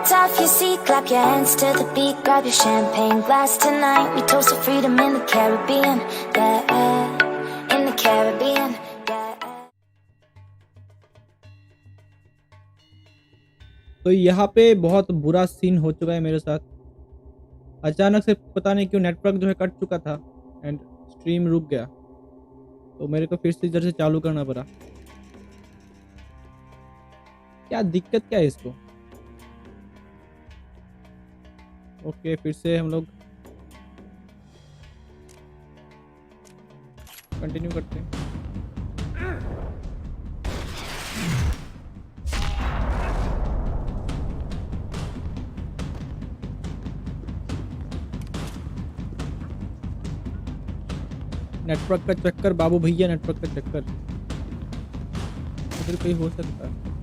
get off your seat, clap your hands to the beat, grab your champagne glass tonight. We toast to freedom in the Caribbean, yeah, in the Caribbean, yeah. तो यहाँ पे बहुत बुरा scene हो चुका है मेरे साथ। अचानक से पता नहीं क्यों नेटवर्क जो है कट चुका था एंड स्ट्रीम रुक गया, तो मेरे को फिर से इधर से चालू करना पड़ा। क्या दिक्कत क्या है इसको? ओके, फिर से हम लोग कंटिन्यू करते हैं। नेटवर्क का चक्कर बाबू भैया, नेटवर्क का चक्कर। फिर कहीं हो सकता है।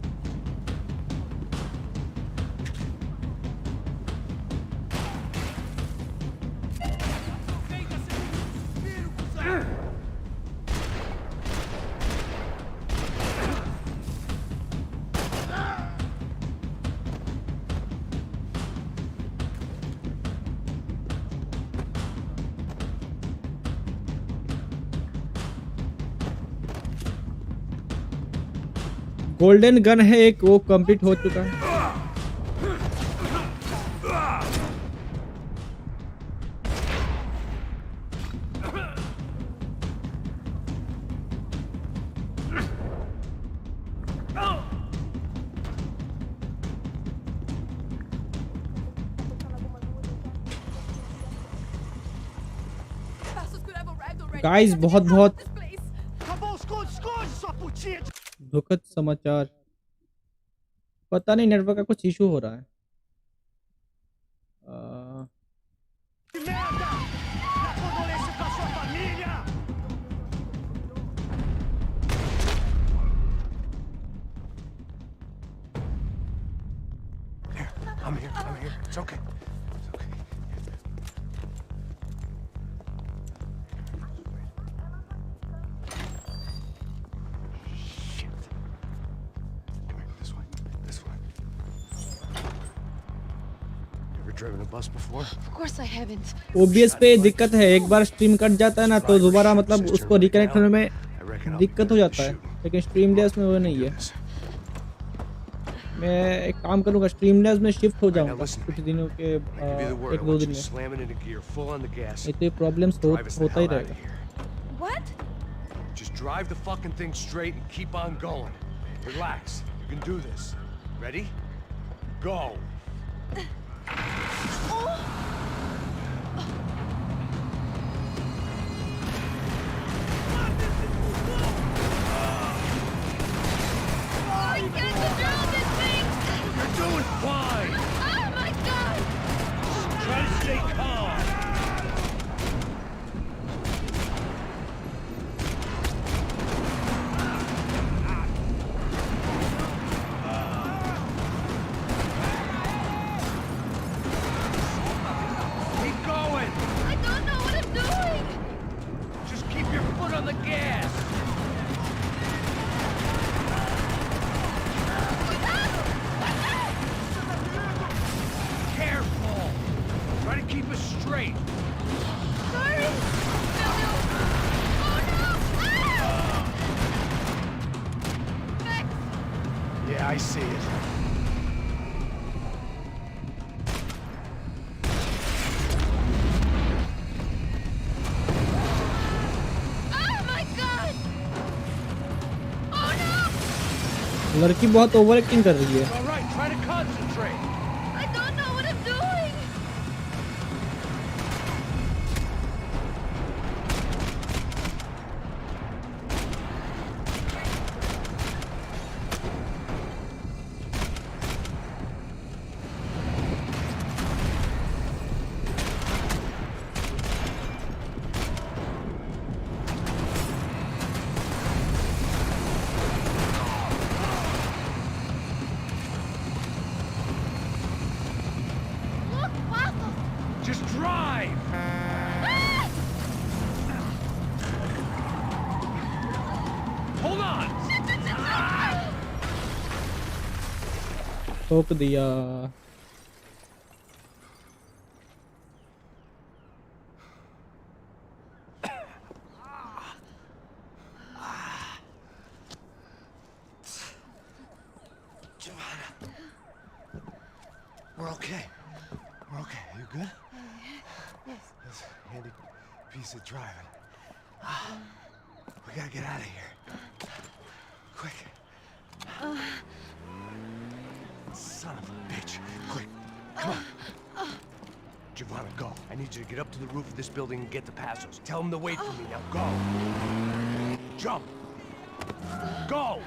गोल्डन गन है एक, वो कंप्लीट हो चुका है। गाइस बहुत बहुत दुखद समाचार, पता नहीं नेटवर्क का कुछ इशू हो रहा है। I'm here. It's okay. OBS पे दिक्कत है, एक बार स्ट्रीम कट जाता है ना तो दोबारा मतलब उसको रिकनेक्ट होने में दिक्कत हो जाता है, लेकिन स्ट्रीमलेस में वो नहीं है। मैं एक काम करूंगा, स्ट्रीमलेस में शिफ्ट हो जाऊंगा कुछ दिनों के, एक दो दिन में। इतने प्रॉब्लम्स होता ही रहेगा। Just drive the fucking thing straight and keep on going. Relax. You can do this. Ready? Go. You're doing fine. Oh my God! Try to stay calm. Keep going. I don't know what I'm doing! Just keep your foot on the gas. Careful. Try to keep us straight. Sorry! No! Oh no! Ah! Max! Yeah, I see it. Oh my God! Oh no! लड़की बहुत over acting कर रही है। All right, try to concentrate. I don't know what I'm doing! Look, waffles! Just drive. Ah! Hold on. ठोक दिया। Giovanna. We're okay. We're okay. You good? Yes. That's a handy piece of driving. We gotta get out of here. Quick. Son of a bitch. Quick. Come on. Giovanna, go. I need you to get up to the roof of this building and get the Passos. Tell them to wait for me. Now go. Jump. Go.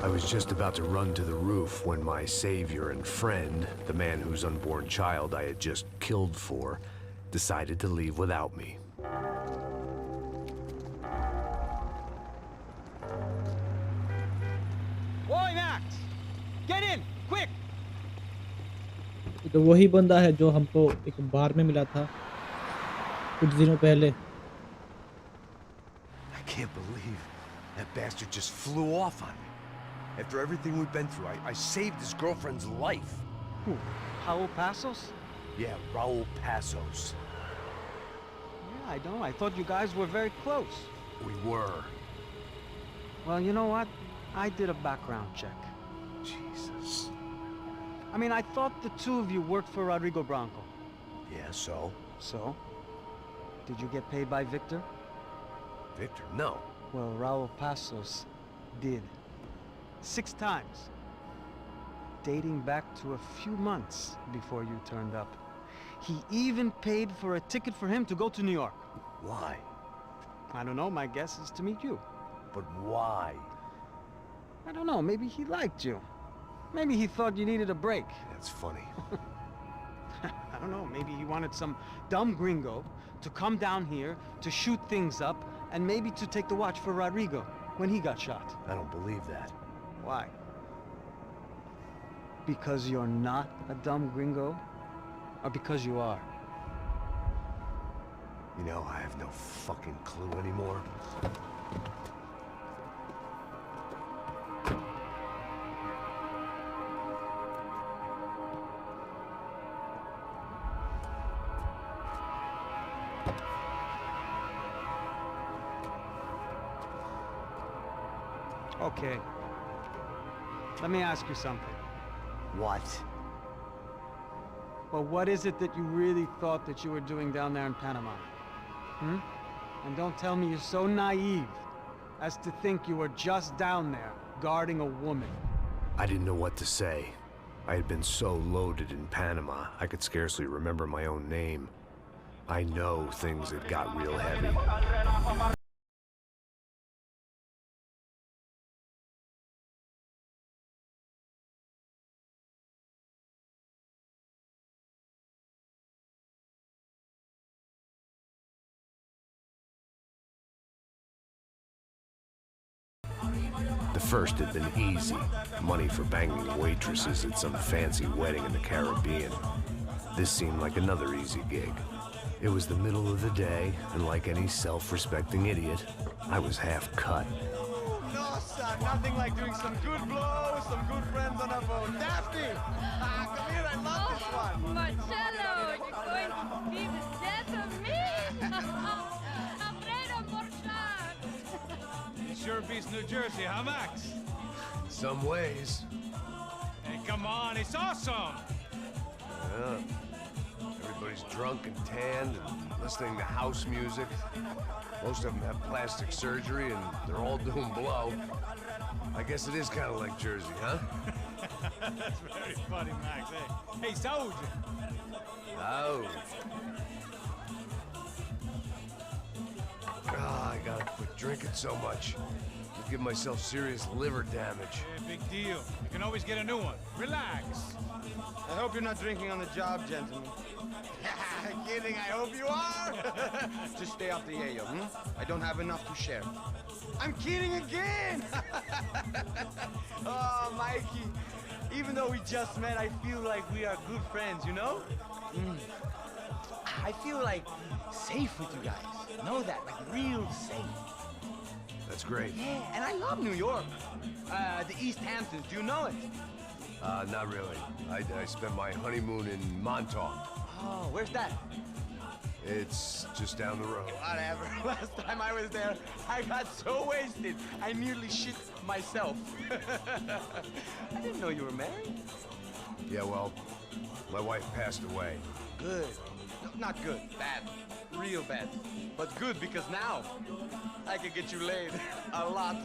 I was just about to run to the roof when my savior and friend, the man whose unborn child I had just killed for, decided to leave without me. Boy, Max! Get in! Quick! तो वही बंदा है जो हमको एक बार में मिला था कुछ दिनों पहले. I can't believe that bastard just flew off on me. After everything we've been through, I saved his girlfriend's life. Who? Raul Passos? Yeah, Raul Passos. Yeah, I know. I thought you guys were very close. We were. Well, you know what? I did a background check. Jesus. I mean, I thought the two of you worked for Rodrigo Branco. Yeah, so? So? Did you get paid by Victor? Victor, no. Well, Raul Passos did. 6 times. Dating back to a few months before you turned up. He even paid for a ticket for him to go to New York. Why? I don't know, my guess is to meet you. But why? I don't know, maybe he liked you. Maybe he thought you needed a break. That's funny. I don't know, maybe he wanted some dumb gringo to come down here to shoot things up and maybe to take the watch for Rodrigo when he got shot. I don't believe that. Why? Because you're not a dumb gringo? Or because you are? You know, I have no fucking clue anymore. Okay. Let me ask you something. What? Well, what is it that you really thought that you were doing down there in Panama? Hmm? And don't tell me you're so naive as to think you were just down there guarding a woman. I didn't know what to say. I had been so loaded in Panama, I could scarcely remember my own name. I know things had got real heavy. The first had been easy. Money for banging waitresses at some fancy wedding in the Caribbean. This seemed like another easy gig. It was the middle of the day, and like any self-respecting idiot, I was half cut. No, son, nothing like doing some good blows, some good friends on a boat. Daphne! Come here, I love this one. Marcello, you're going to be the death of me? Alfredo Morchan! It sure beats New Jersey, huh, Max? In some ways. Hey, come on, it's awesome! Yeah. Everybody's drunk and tanned and listening to house music. Most of them have plastic surgery and they're all doing blow. I guess it is kind of like Jersey, huh? That's very funny, Max. Hey, Saúde! Oh. God, I gotta quit drinking so much. I'll give myself serious liver damage. Yeah, big deal. You can always get a new one. Relax. I hope you're not drinking on the job, gentlemen. Kidding, I hope you are. Just stay off the yayo, I don't have enough to share. I'm kidding again. Oh, Mikey. Even though we just met, I feel like we are good friends, you know? I feel like safe with you guys. Know that, like real safe. That's great. Yeah, and I love New York. The East Hamptons, do you know it? Not really. I spent my honeymoon in Montauk. Oh, where's that? It's just down the road. Whatever. Last time I was there, I got so wasted, I nearly shit myself. I didn't know you were married. Yeah, well, my wife passed away. Good. No, not good. Bad. Real bad. But good because now I can get you laid a lot.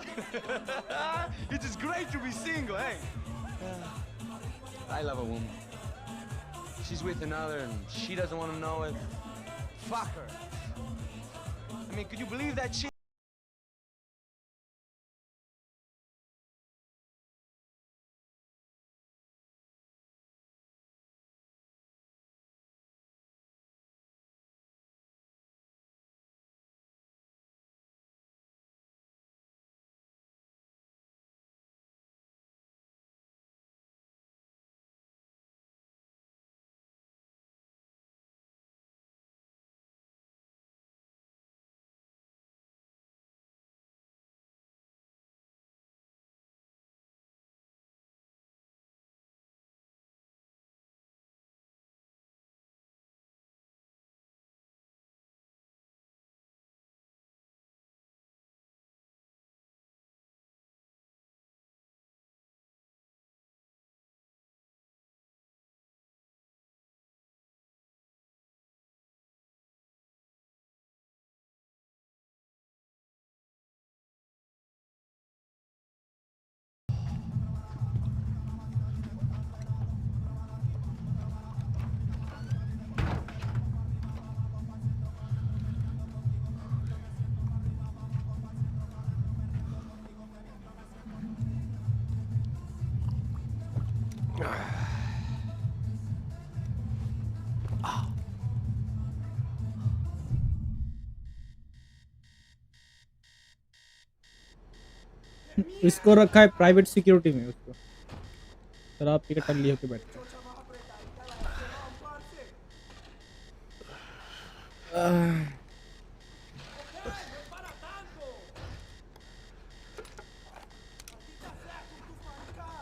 It is great to be single, hey? I love a woman. She's with another and she doesn't want to know it. Fuck her. I mean, could you believe that shit? इसको रखा है private security में उसको। शराब P के टल्ली होके बैठता है।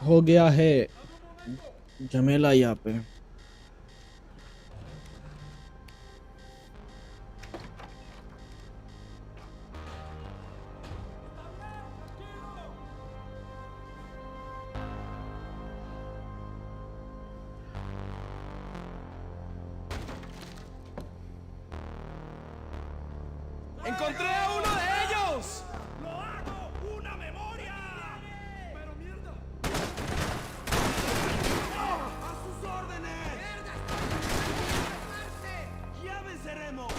हो गया है झमेला यहाँ पे। ¡Encontré a uno de ellos! ¡Lo hago! ¡Una memoria! ¡Pero mierda! ¡A sus órdenes! ¡Ya venceremos!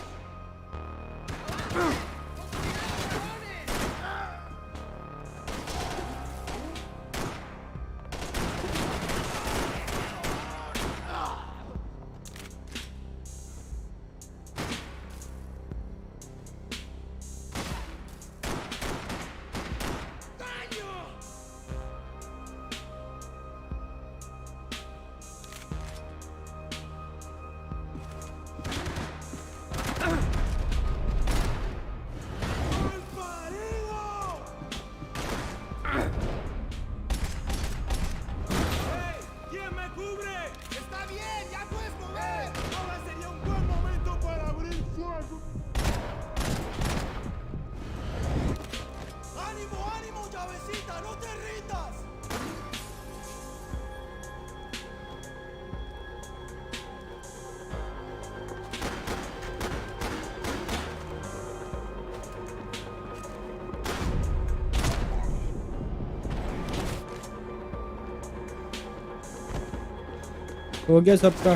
हो गया सबका।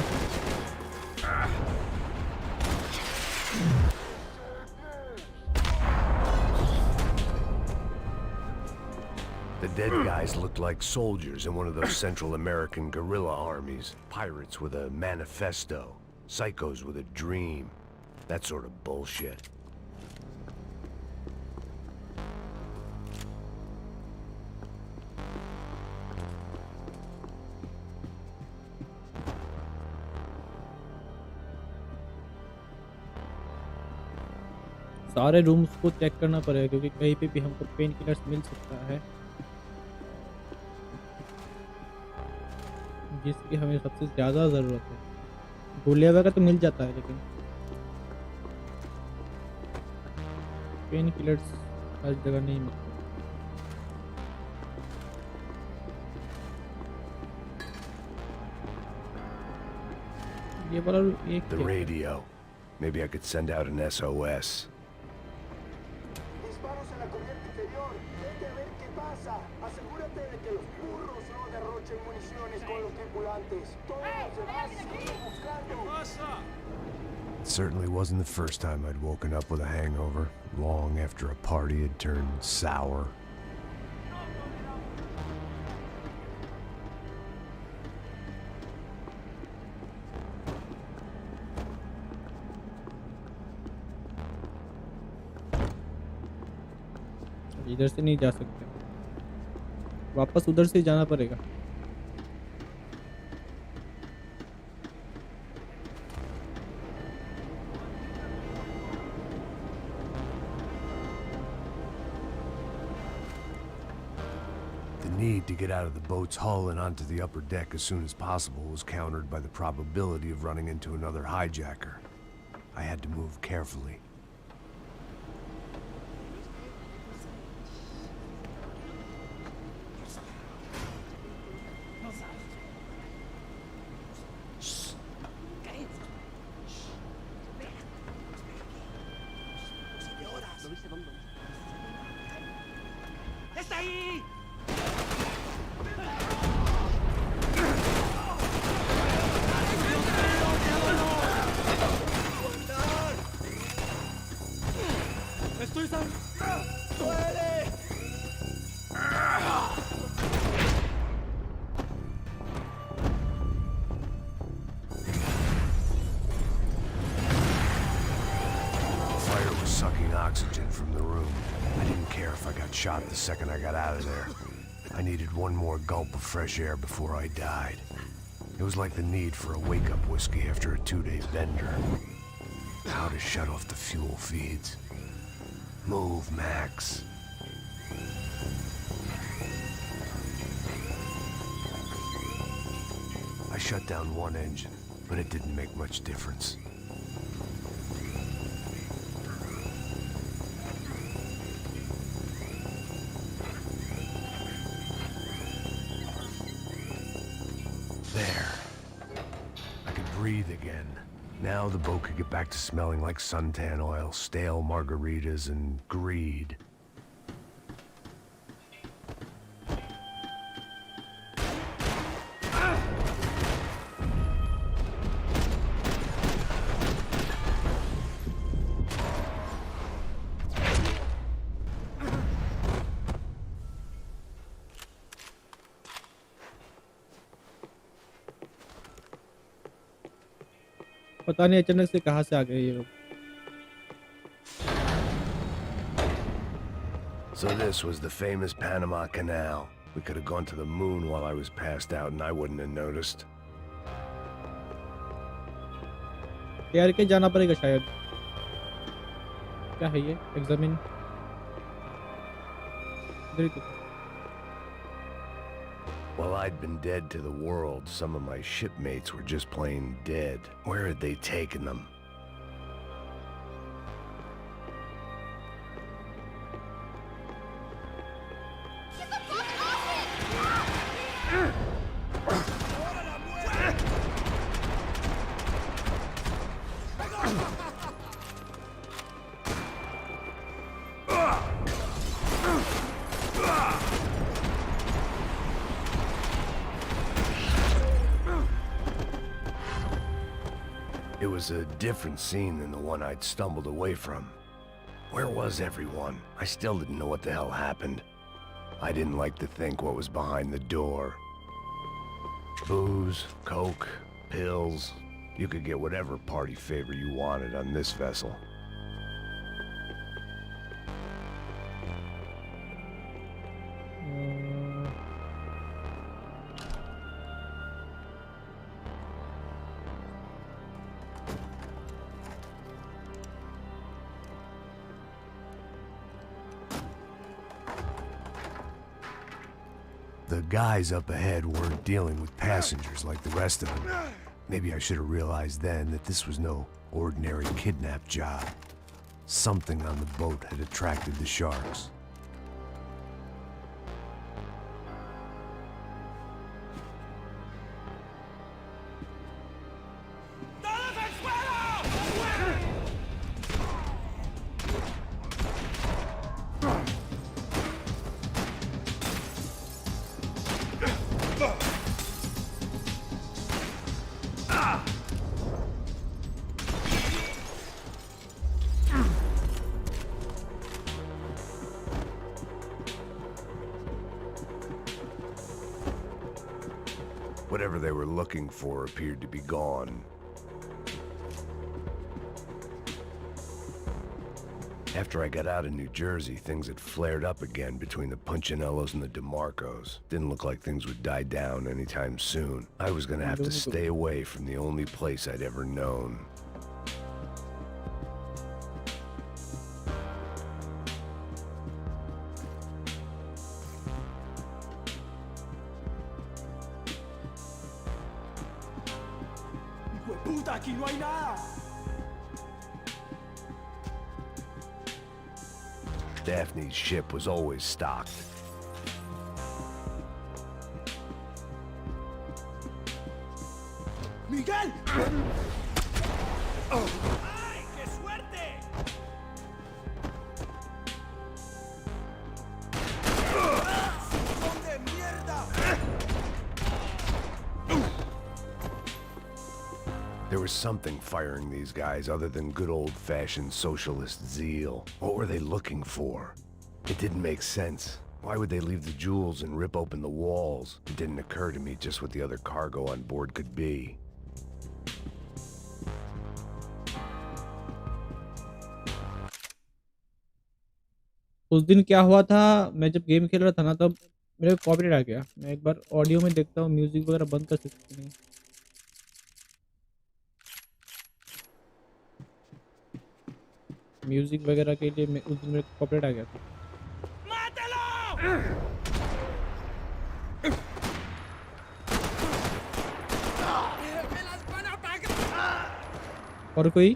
The dead guys looked like soldiers in one of those Central American guerrilla armies. Pirates with a manifesto. Psychos with a dream. That sort of bullshit. सारे rooms को check करना पड़ेगा क्योंकि कहीं पे भी हमको पेन किलर्स मिल सकता है, जिसकी हमें सबसे ज़्यादा ज़रूरत है। गोलियां वगैरह तो मिल जाता है लेकिन पेन किलर्स हर जगह नहीं मिलते। ये वाला एक The radio. Maybe I could send out an SOS. Disparos en la cubierta inferior. Vete a ver qué pasa. Asegúrate de que los burros no derrochen municiones con los tripulantes. Todos los demás siguen buscando. It certainly wasn't the first time I'd woken up with a hangover, long after a party had turned sour. इधर से नहीं जा सकते, वापस उधर से जाना पड़ेगा। The need to get out of the boat's hull and onto the upper deck as soon as possible was countered by the probability of running into another hijacker. I had to move carefully. ¡Está ahí! ¡Estoy sal... ¡Duele! Fire was sucking oxygen from the room. I didn't care if I got shot the second I got out of there. I needed one more gulp of fresh air before I died. It was like the need for a wake-up whiskey after a 2-day bender. How to shut off the fuel feeds. Move, Max. I shut down one engine, but it didn't make much difference. There. I could breathe again. Now the boat could get back to smelling like suntan oil, stale margaritas, and greed. पता नहीं अचानक से कहाँ से आ गए ये लोग। So this was the famous Panama Canal. We could have gone to the moon while I was passed out and I wouldn't have noticed. तैयार के जाना पड़ेगा शायद। क्या है ये? Examine. While I'd been dead to the world, some of my shipmates were just plain dead. Where had they taken them? It was a different scene than the one I'd stumbled away from. Where was everyone? I still didn't know what the hell happened. I didn't like to think what was behind the door. Booze, coke, pills. You could get whatever party favor you wanted on this vessel. The guys up ahead weren't dealing with passengers like the rest of them. Maybe I should have realized then that this was no ordinary kidnap job. Something on the boat had attracted the sharks. Whatever they were looking for appeared to be gone. After I got out of New Jersey, things had flared up again between the Punchinellos and the DeMarcos. Didn't look like things would die down anytime soon. I was gonna have to stay away from the only place I'd ever known. ¡Puta, aquí no hay nada! Daphne's ship was always stocked. ¡Miguel! ¡Ay, qué suerte! ¡Son de mierda! There was something firing these guys other than good old-fashioned socialist zeal. What were they looking for? It didn't make sense. Why would they leave the jewels and rip open the walls? It didn't occur to me just what the other cargo on board could be. उस दिन क्या हुआ था, मैं जब game खेल रहा था ना तब मेरे को कॉपीराइट आ गया। मैं एक बार ऑडियो में देखता हूँ, म्यूजिक वगैरह बंद कर सकते नहीं। म्यूजिक वगैरह के लिए उस दिन मेरे को कॉपीराइट आ गया था। और कोई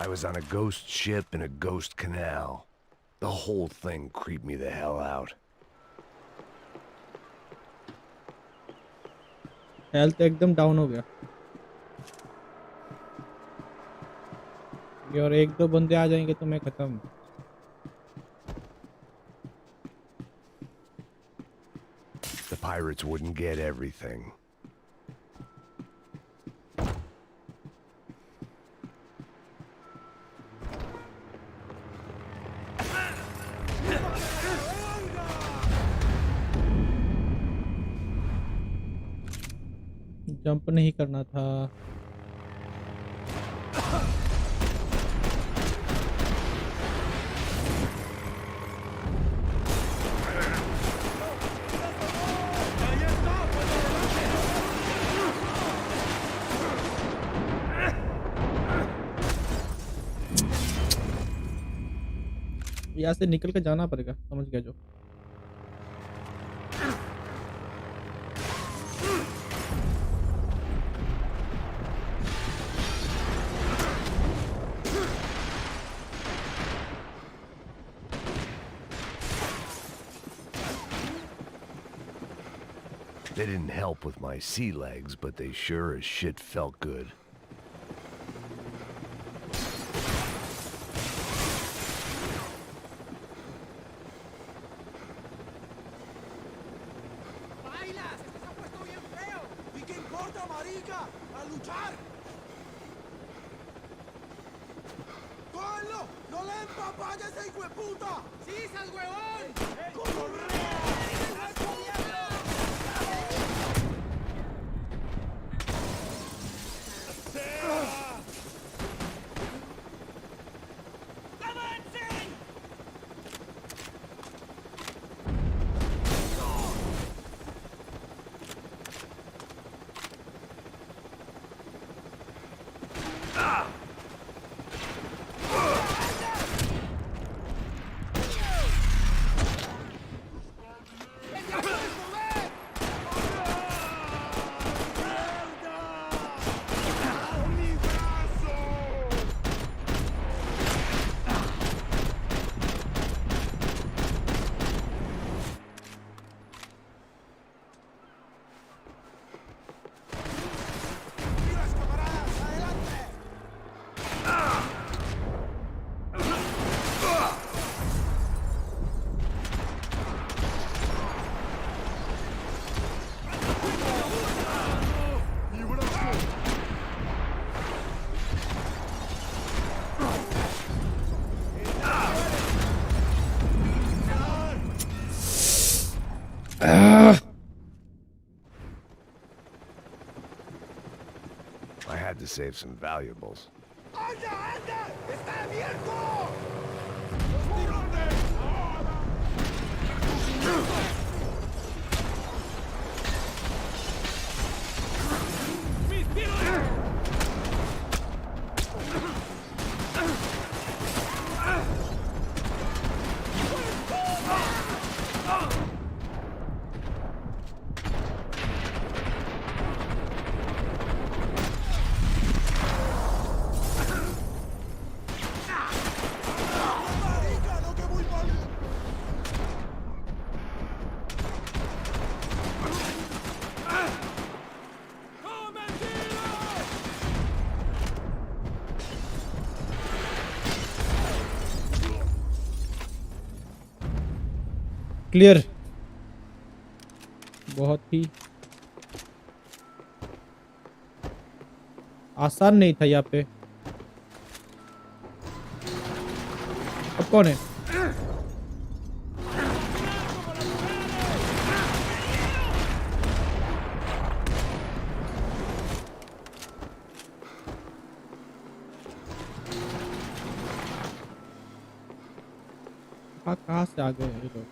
was on a ghost ship in a ghost canal. The whole thing creeped me the hell out. Health एकदम डाउन हो गया। ये और एक दो बंदे आ जाएंगे तो मैं खत्म। The pirates wouldn't get everything. Jump नहीं करना था। यहाँ से निकल के जाना पड़ेगा, समझ गया जो। They didn't help with my sea legs, but they sure as shit felt good. ¡Bailas! ¡Esto se ha puesto bien feo! ¿Y qué importa, marica? ¡A luchar! ¡Cógenlo! ¡No le empapalles ese hijo de puta! ¡Sí, sal huevón! ¡Correa! I had to save some valuables. ¡Anda, anda! ¡Está abierto! ¡Los tirones! ¡Mis tirones! Clear. बहुत ही आसान नहीं था यहाँ पे। अब कौन है? कहाँ से आ गए ये लोग?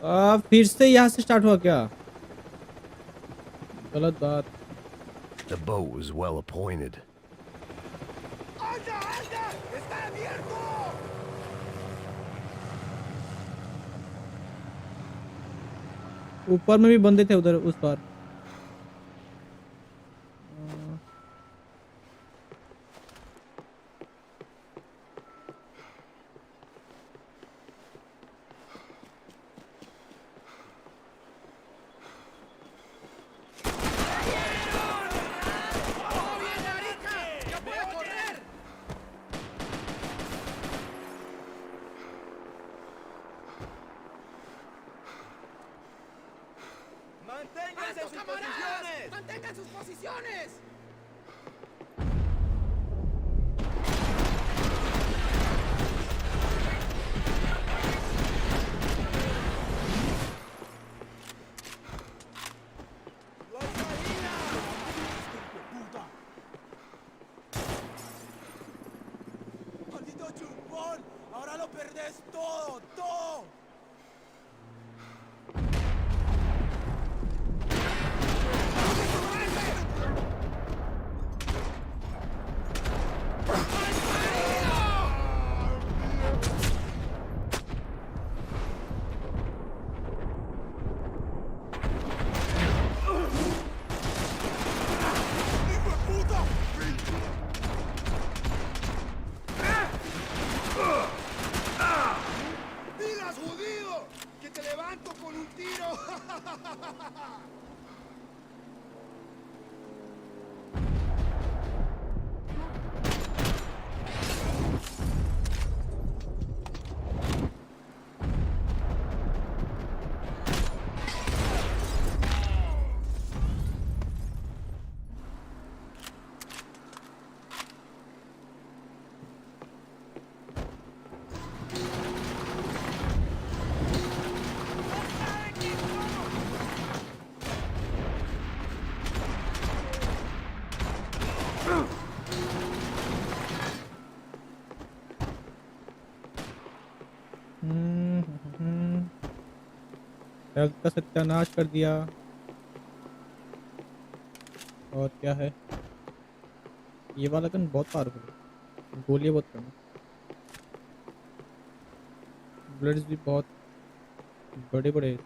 फिर से यहाँ से स्टार्ट हुआ क्या? गलत बात. The boat was well appointed. ¡Anda, anda! ¡Está abierto! ऊपर में भी बंदे थे उधर उस पार. ¡Mantengan sus posiciones! ¡Maldito chupón! ¡Ahora lo perdés todo! ¡Todo! Health का सत्यानाश कर दिया. और क्या है? ये वाला गन बहुत पावरफुल है. गोलियां बहुत कम. ब्लड्स भी बहुत बड़े बड़े हैं.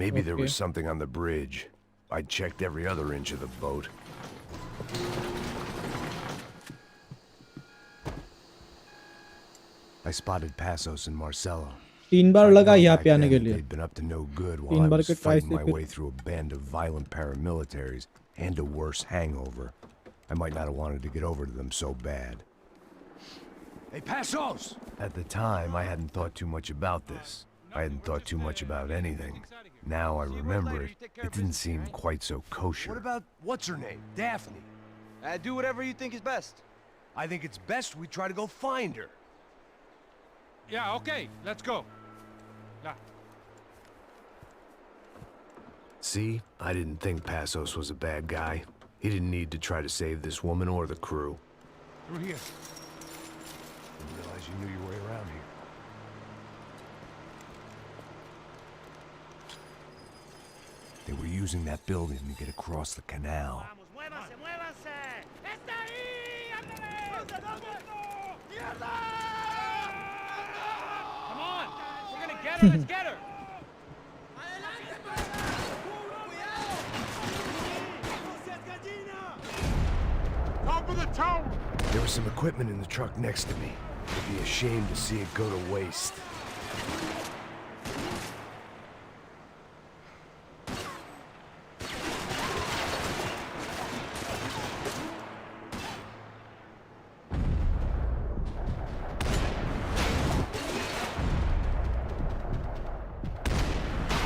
Maybe there was something on the bridge. I checked every other inch of the boat. I spotted Passos and Marcelo. 3 बार लगा यहाँ पे आने के लिए. They'd been up to no good while I was fighting my way through a band of violent paramilitaries and a worse hangover. I might not have wanted to get over to them so bad. Hey, Passos! At the time, I hadn't thought too much about this. I hadn't thought too much about anything. Now I remember it, it didn't seem quite so kosher. What about, what's her name? Daphne? Do whatever you think is best. I think it's best we try to go find her. Yeah, okay, let's go. Yeah. See, I didn't think Passos was a bad guy. He didn't need to try to save this woman or the crew. Through here. Didn't realize you knew your way around here. They were using that building to get across the canal. Come on, we're gonna get her, let's get her. Top of the tower! There was some equipment in the truck next to me. It'd be a shame to see it go to waste.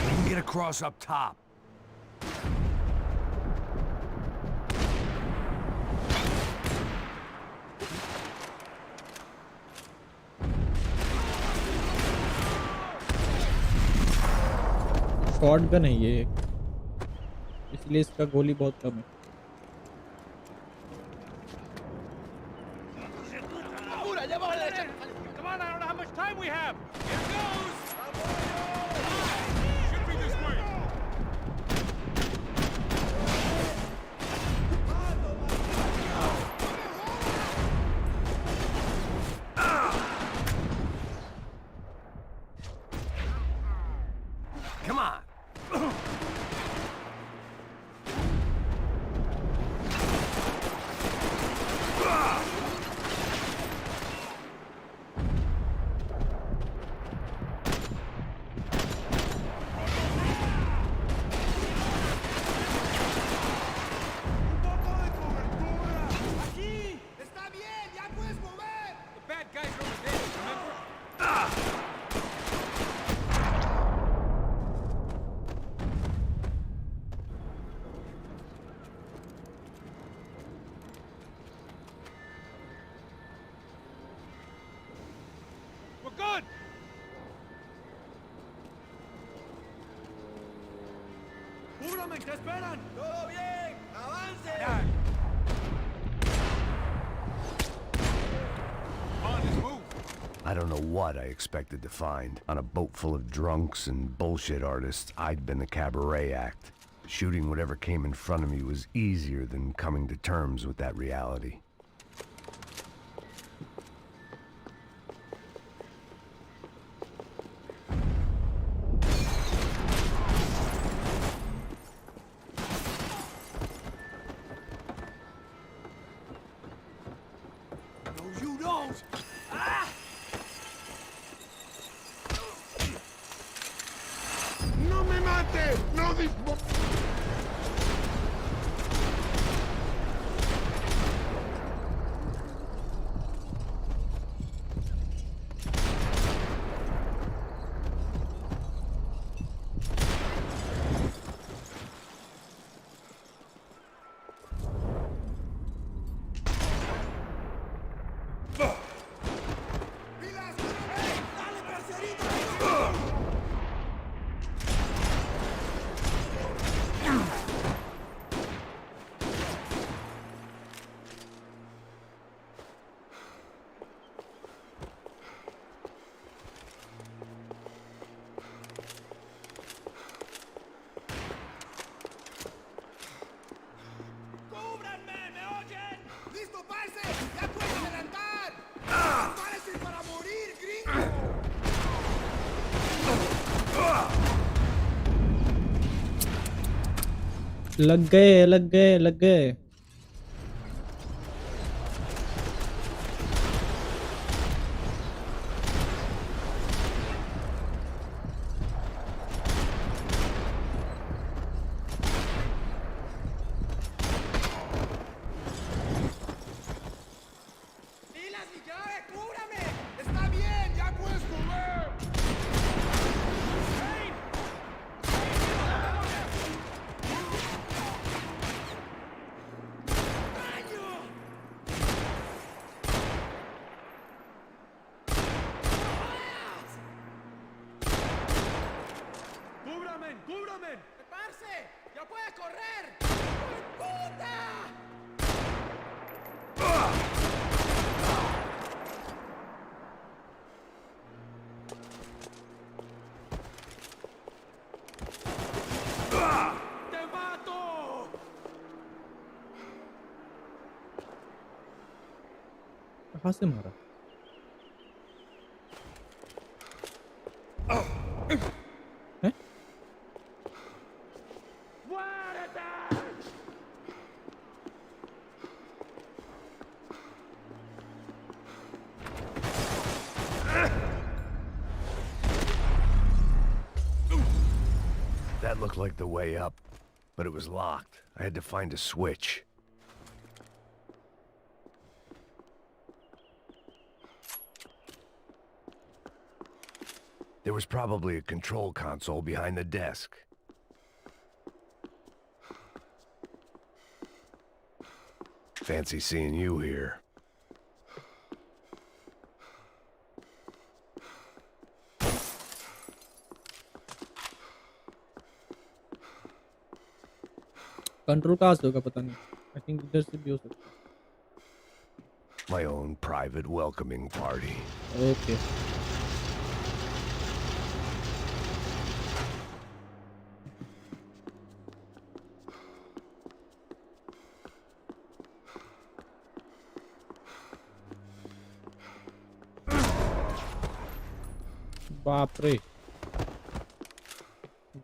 We can get across up top. Short gun है ये, इसलिए इसका गोली बहुत कम है। Come on, I don't know how much time we have. Here goes. Should be this way. Come on. ¡Aquí! ¡Está bien! ¡Ya puedes mover! The bad guys are over there, remember? We're good. ¡Júrame que esperan! ¡Todo bien! ¡Avance! Come on, let's move. I don't know what I expected to find. On a boat full of drunks and bullshit artists, I'd been the cabaret act. Shooting whatever came in front of me was easier than coming to terms with that reality. No, you don't! Ah! ¡No me mate! ¡No dispare! ¡Dale, parcerito! ¡Cúbranme! ¿Me oyen? ¡Listo, parce! ¡Ya puedes adelantar! ¡Prepárese para morir, gringo! लग गए लग गए लग गए। ¡Pilas, mi llave! ¡Cúbrame! ¡Está bien! ¡Ya puedes mover! ¡Cúbrame! ¡Cúbrame! ¡Parce! ¡Ya puedes correr! ¡Puta! ¡Te mato! कहाँ से मारा? हैं? That looked like the way up, but it was locked. I had to find a switch. There was probably a control console behind the desk. Fancy seeing you here. Control कहाँ से होगा पता नहीं. I think इधर से भी हो सकता है. My own private welcoming party. Okay. बाप रे,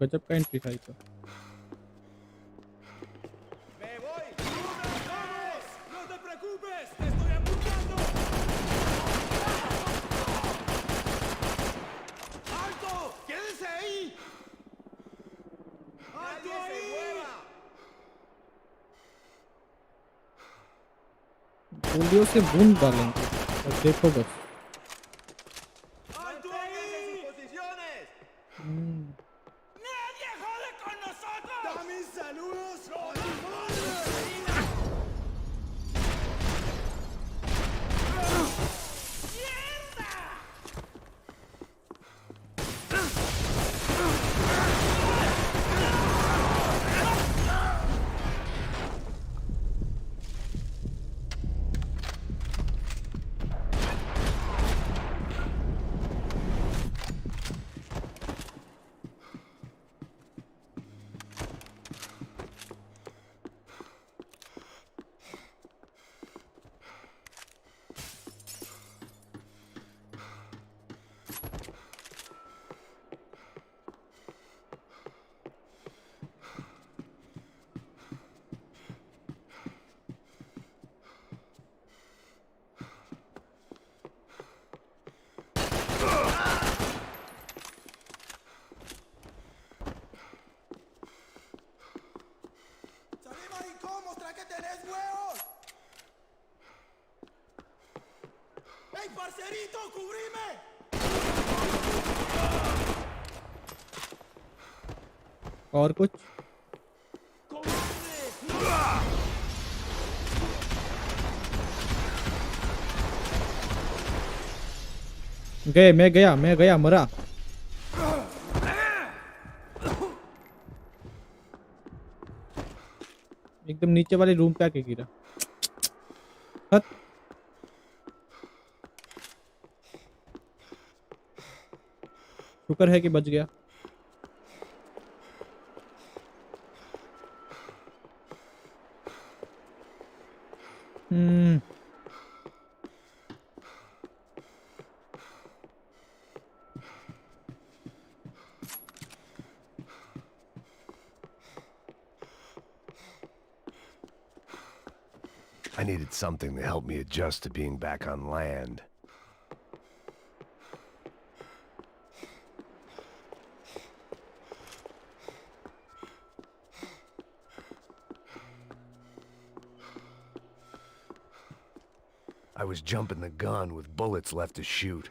गजब का एंट्री था ये तो. ¡Me voy! ¡Vamos! ¡No te preocupes! ¡Te estoy apuntando! ¡Alto! ¡Quédese ahí! ¡Alto ahí! गोलियों से बूंद डालेंगे और देखो बस. ¡Nadie jode con nosotros! ¡Dame saludos! ¡Salí, maricón! ¡Mostra que tenés huevos! ¡Ey, parcerito! ¡Cubrime! और कुछ गए. मैं गया मरा. एकदम नीचे वाले रूम पे आके गिरा. हट. शुक्र है कि बच गया. I needed something to help me adjust to being back on land. I was jumping the gun with bullets left to shoot.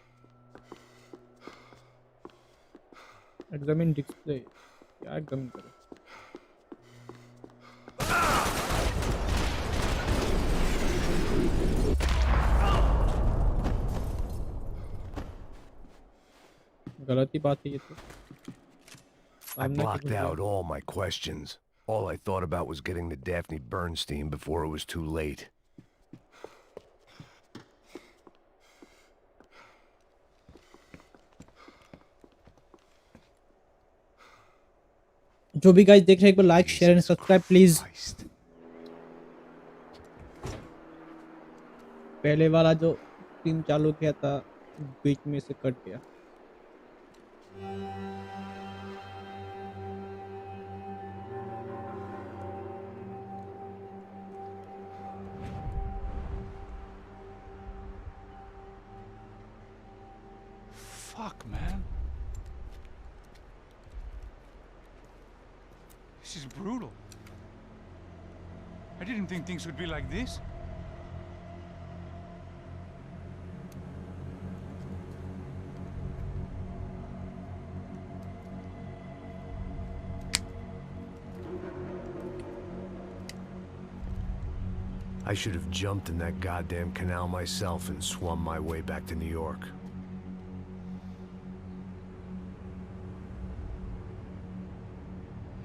Examine display. क्या एग्जामिन करो. गलती बात है ये तो. I blocked out all my questions. All I thought about was getting to Daphne Bernstein before it was too late. जो भी guys देख रहे हैं एक बार like share and subscribe please. पहले वाला जो स्ट्रीम चालू किया था बीच में से कट गया. Fuck, man. This is brutal. I didn't think things would be like this. I should have jumped in that goddamn canal myself and swum my way back to New York.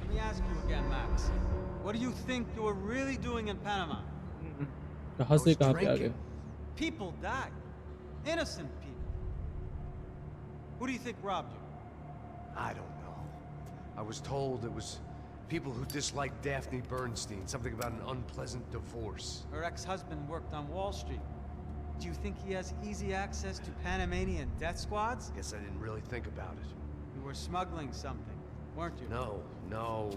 Let me ask you again, Max. What do you think you were really doing in Panama? कहाँ से कहाँ पे आ गए? People died. Innocent people. Who do you think robbed you? I don't know. I was told it was people who disliked Daphne Bernstein, something about an unpleasant divorce. Her ex-husband worked on Wall Street. Do you think he has easy access to Panamanian death squads? Guess I didn't really think about it. You were smuggling something, weren't you? No.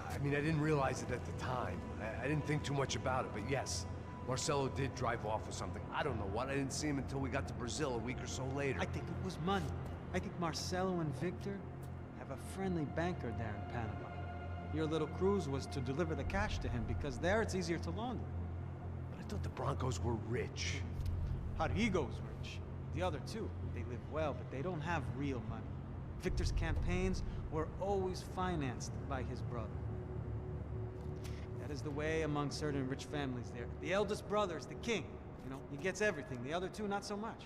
I mean, I didn't realize it at the time. I didn't think too much about it, but yes, Marcelo did drive off with something. I don't know what. I didn't see him until we got to Brazil a week or so later. I think it was money. I think Marcelo and Victor have a friendly banker there in Panama. Your little cruise was to deliver the cash to him because there it's easier to launder. But I thought the Broncos were rich. Rodrigo's rich. The other two, they live well, but they don't have real money. Victor's campaigns were always financed by his brother. That is the way among certain rich families there. The eldest brother is the king. You know, he gets everything. The other two, not so much.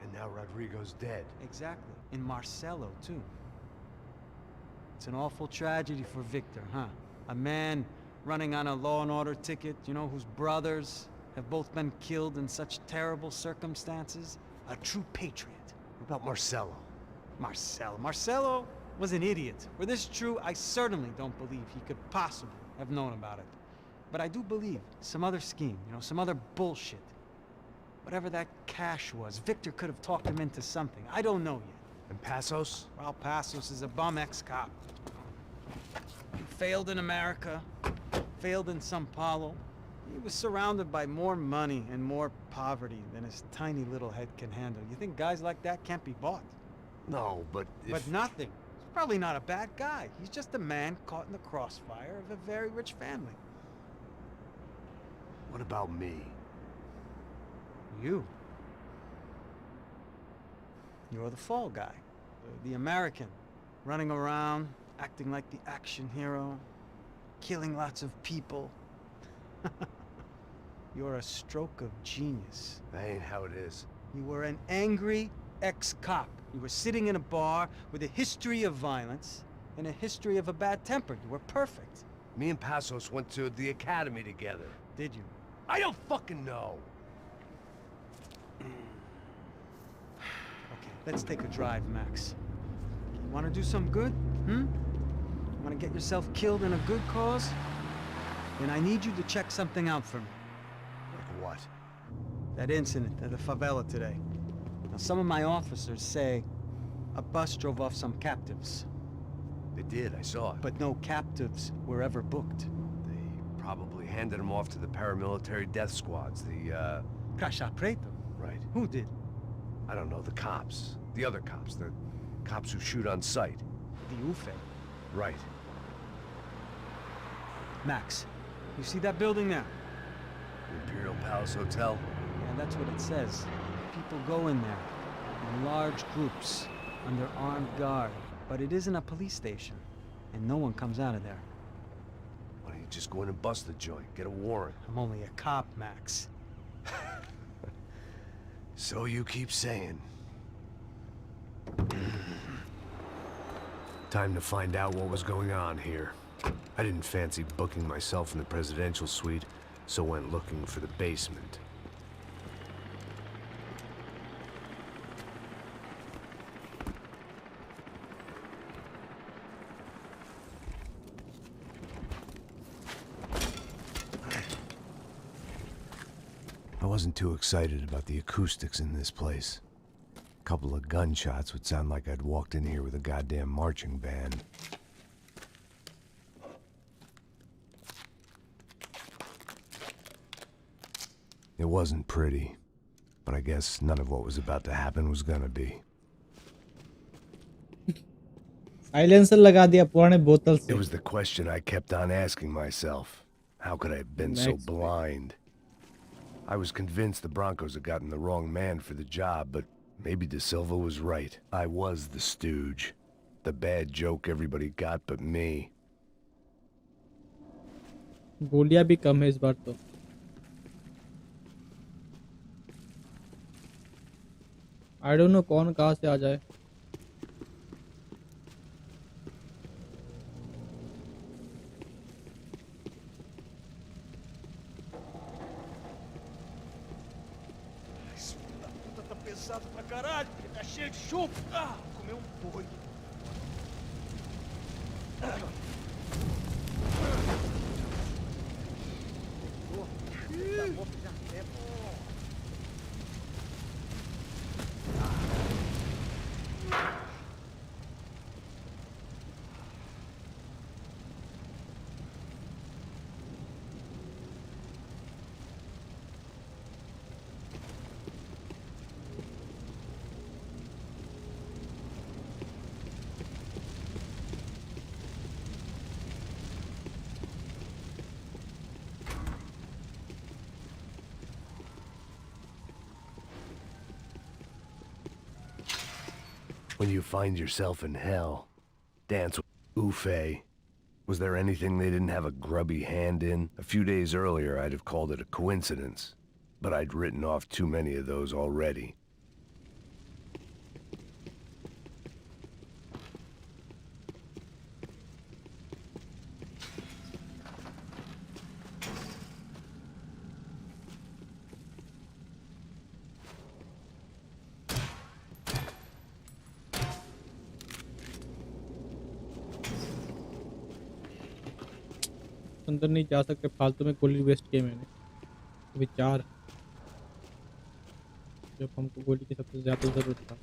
And now Rodrigo's dead. Exactly. And Marcelo, too. It's an awful tragedy for Victor, huh? A man running on a law and order ticket, you know, whose brothers have both been killed in such terrible circumstances. A true patriot. What about Marcelo? Marcelo was an idiot. Were this true, I certainly don't believe he could possibly have known about it. But I do believe some other scheme, you know, some other bullshit. Whatever that cash was, Victor could have talked him into something. I don't know yet. And Passos? Well, Passos is a bum ex-cop. He failed in America, failed in Sao Paulo. He was surrounded by more money and more poverty than his tiny little head can handle. You think guys like that can't be bought? No, but if... But nothing. He's probably not a bad guy. He's just a man caught in the crossfire of a very rich family. What about me? You. You're the fall guy. The American. Running around, acting like the action hero. Killing lots of people. You're a stroke of genius. That ain't how it is. You were an angry ex-cop. You were sitting in a bar with a history of violence and a history of a bad temper. You were perfect. Me and Passos went to the academy together. Did you? I don't fucking know. Okay, let's take a drive, Max. You want to do some good? You want to get yourself killed in a good cause? Then I need you to check something out for me. Like what? That incident at the favela today. Now, some of my officers say a bus drove off some captives. They did, I saw it. But no captives were ever booked. They probably handed them off to the paramilitary death squads, the, Caixa Preto? Right. Who did? I don't know, the cops. The other cops, the cops who shoot on sight. The UFE. Right. Max, you see that building there? The Imperial Palace Hotel? Yeah, that's what it says. People go in there, in large groups, under armed guard. But it isn't a police station, and no one comes out of there. Why don't you just go in and bust the joint, get a warrant? I'm only a cop, Max. So you keep saying. Time to find out what was going on here. I didn't fancy booking myself in the presidential suite, so went looking for the basement. I wasn't too excited about the acoustics in this place. A couple of gunshots would sound like I'd walked in here with a goddamn marching band. It wasn't pretty, but I guess none of what was about to happen was gonna be. Silencer लगा दिया पुराने बोतल से। It was the question I kept on asking myself. How could I have been so blind? I was convinced the Broncos had gotten the wrong man for the job, but maybe De Silva was right. I was the stooge. The bad joke everybody got but me. गोलियां भी कम है इस बार तो। I don't know कौन कहाँ से आ जाए। Tá pesado pra caralho, porque tá cheio de chumbo. Ah, comeu boi. When you find yourself in hell, dance with 𝐓𝐀𝐆𝐒. Was there anything they didn't have a grubby hand in? A few days earlier, I'd have called it a coincidence, but I'd written off too many of those already. अंदर नहीं जा सकते, फालतू में गोली waste किए मैंने। अभी 4 जब हमको गोली की सबसे ज़्यादा ज़रूरत था।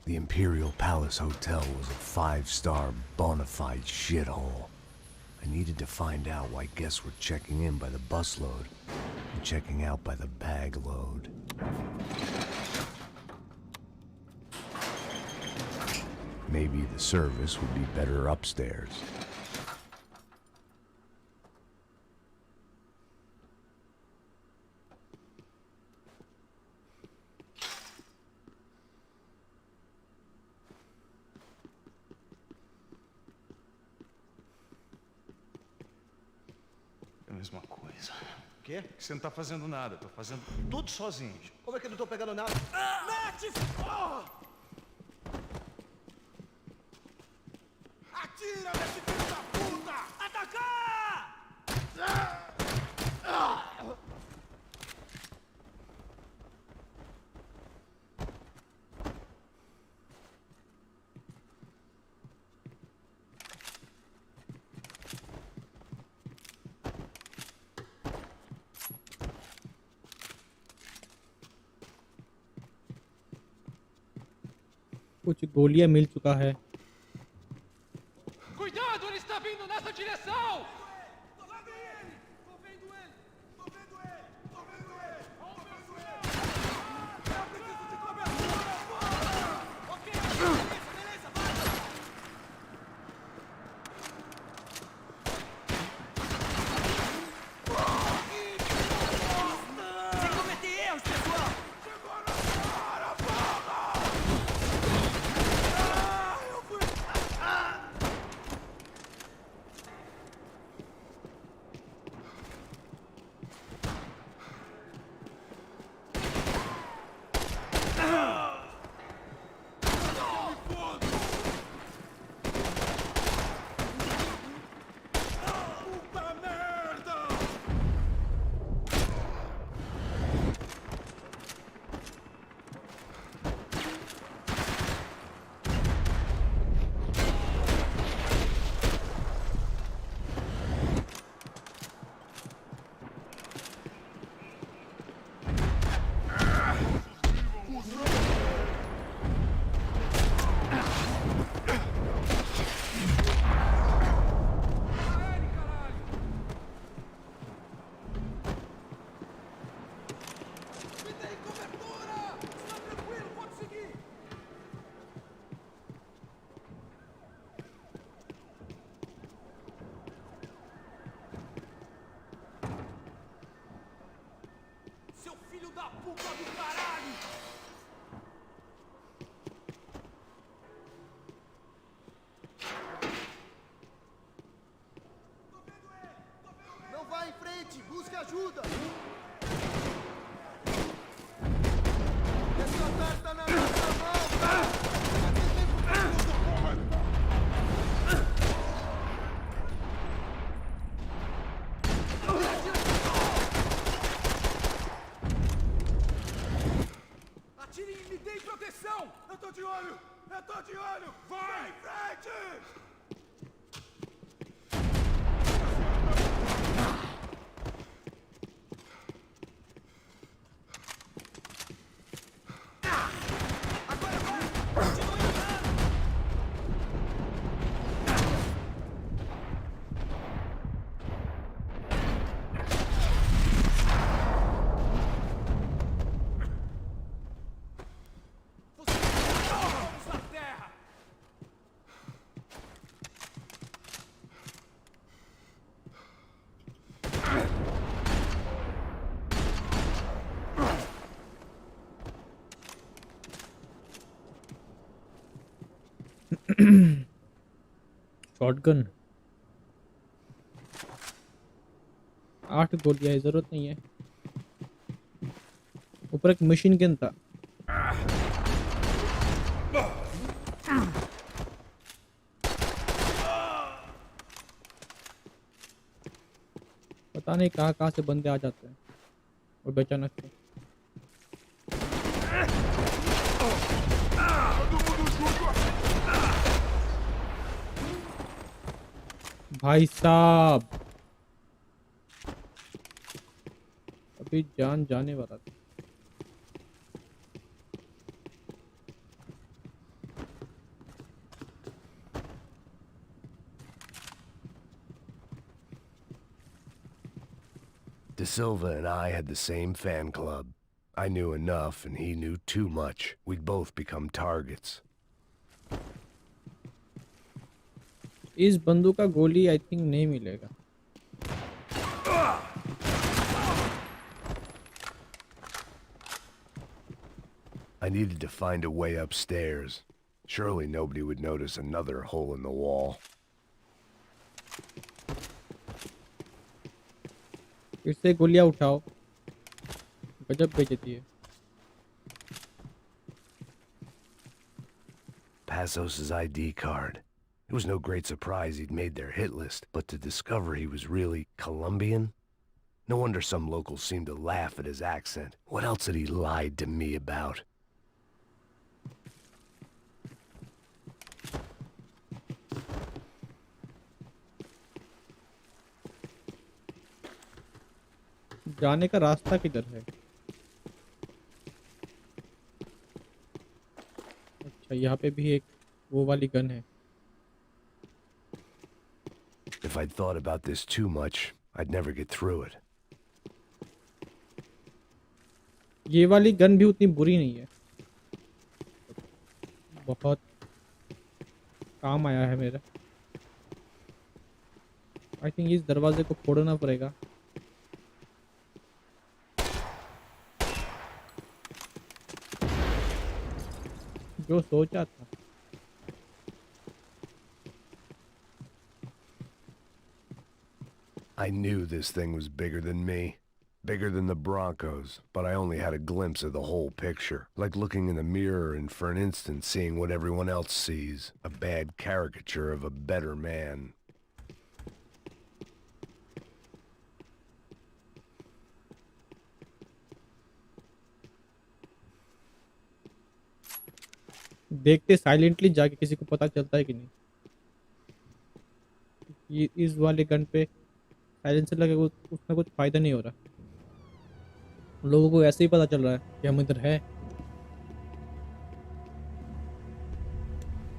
The Imperial Palace Hotel was a 5-star bona fide shithole. I needed to find out why guests were checking in by the busload and checking out by the bag load. Maybe the service would be better upstairs. É a mesma coisa. O quê? Que você não tá fazendo nada, tô fazendo tudo sozinho. Como é que eu não tô pegando nada? Mete! Atira, nesse filho da puta! Atacar! कुछ गोलियां मिल चुका है। Cuidado, ele está vindo nessa direção! Tô vendo ele! Tô vendo ele! Tô vendo ele! Tô vendo ele! Tô vendo ele! Eu preciso de cobertura, porra! Ok, beleza, vai! Sem cometer erros, pessoal! Chegou na hora, porra! Eu fui... Puta merda! Atenção! Eu tô de olho! Eu tô de olho! Vai em frente! Shotgun 8 गोलियां जरूरत नहीं है। ऊपर एक machine gun था। पता नहीं कहाँ से बंदे आ जाते हैं और अचानक से। भाई साहब अभी जान जाने वाला था। 𝐷eSilva and I had the same fan club. I knew enough and he knew too much. We'd both become targets. इस बंदूक का गोली आई थिंक नहीं मिलेगा। I needed to find a way upstairs. Surely nobody would notice another hole in the wall. फिर से गोलियां उठाओ, गजब बेइज्जती है। Passos' ID card. It was no great surprise he'd made their hit list, but to discover he was really Colombian? No wonder some locals seemed to laugh at his accent. What else had he lied to me about? जाने का रास्ता किधर है? अच्छा यहाँ पे भी एक वो वाली गन है। If I'd thought about this too much, I'd never get through it. ये वाली गन भी उतनी बुरी नहीं है, बहुत काम आया है मेरा। आई थिंक इस दरवाजे को फोड़ना पड़ेगा। जो सोचा था। I knew this thing was bigger than me, bigger than the Broncos, but I only had a glimpse of the whole picture, like looking in the mirror and for an instant seeing what everyone else sees, a bad caricature of a better man. देखते silently जाके किसी को पता चलता है कि नहीं। ये इस वाले गन पे साइलेंसर लगे उसमें कुछ फायदा नहीं हो रहा। लोगों को ऐसे ही पता चल रहा है कि हम इधर है।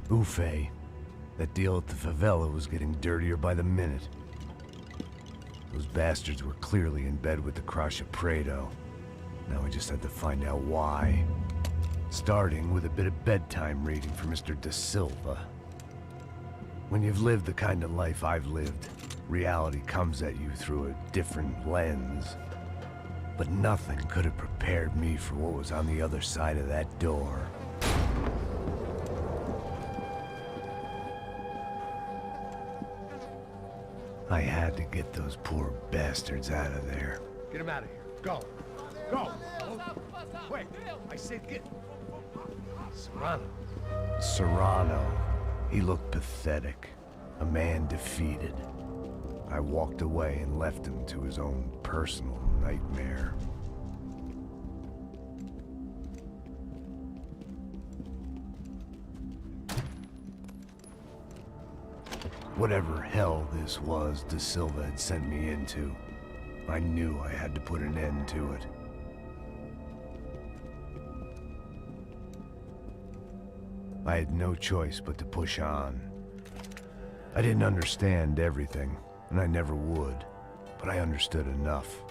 𝐓𝐀𝐆𝐒. That deal at the favela was getting dirtier by the minute. Those bastards were clearly in bed with the 𝐓𝐻𝐵𝐻𝐵. Now we just had to find out why. Starting with a bit of bedtime reading for Mr. 𝐷eSilva. When you've lived the kind of life I've lived, reality comes at you through a different lens. But nothing could have prepared me for what was on the other side of that door. I had to get those poor bastards out of there. Get him out of here. Go. Go. Wait. I said get... Serrano. Serrano. He looked pathetic. A man defeated. I walked away and left him to his own personal nightmare. Whatever hell this was 𝗃𝐷𝐿𝐴 had sent me into, I knew I had to put an end to it. I had no choice but to push on. I didn't understand everything, and I never would, but I understood enough.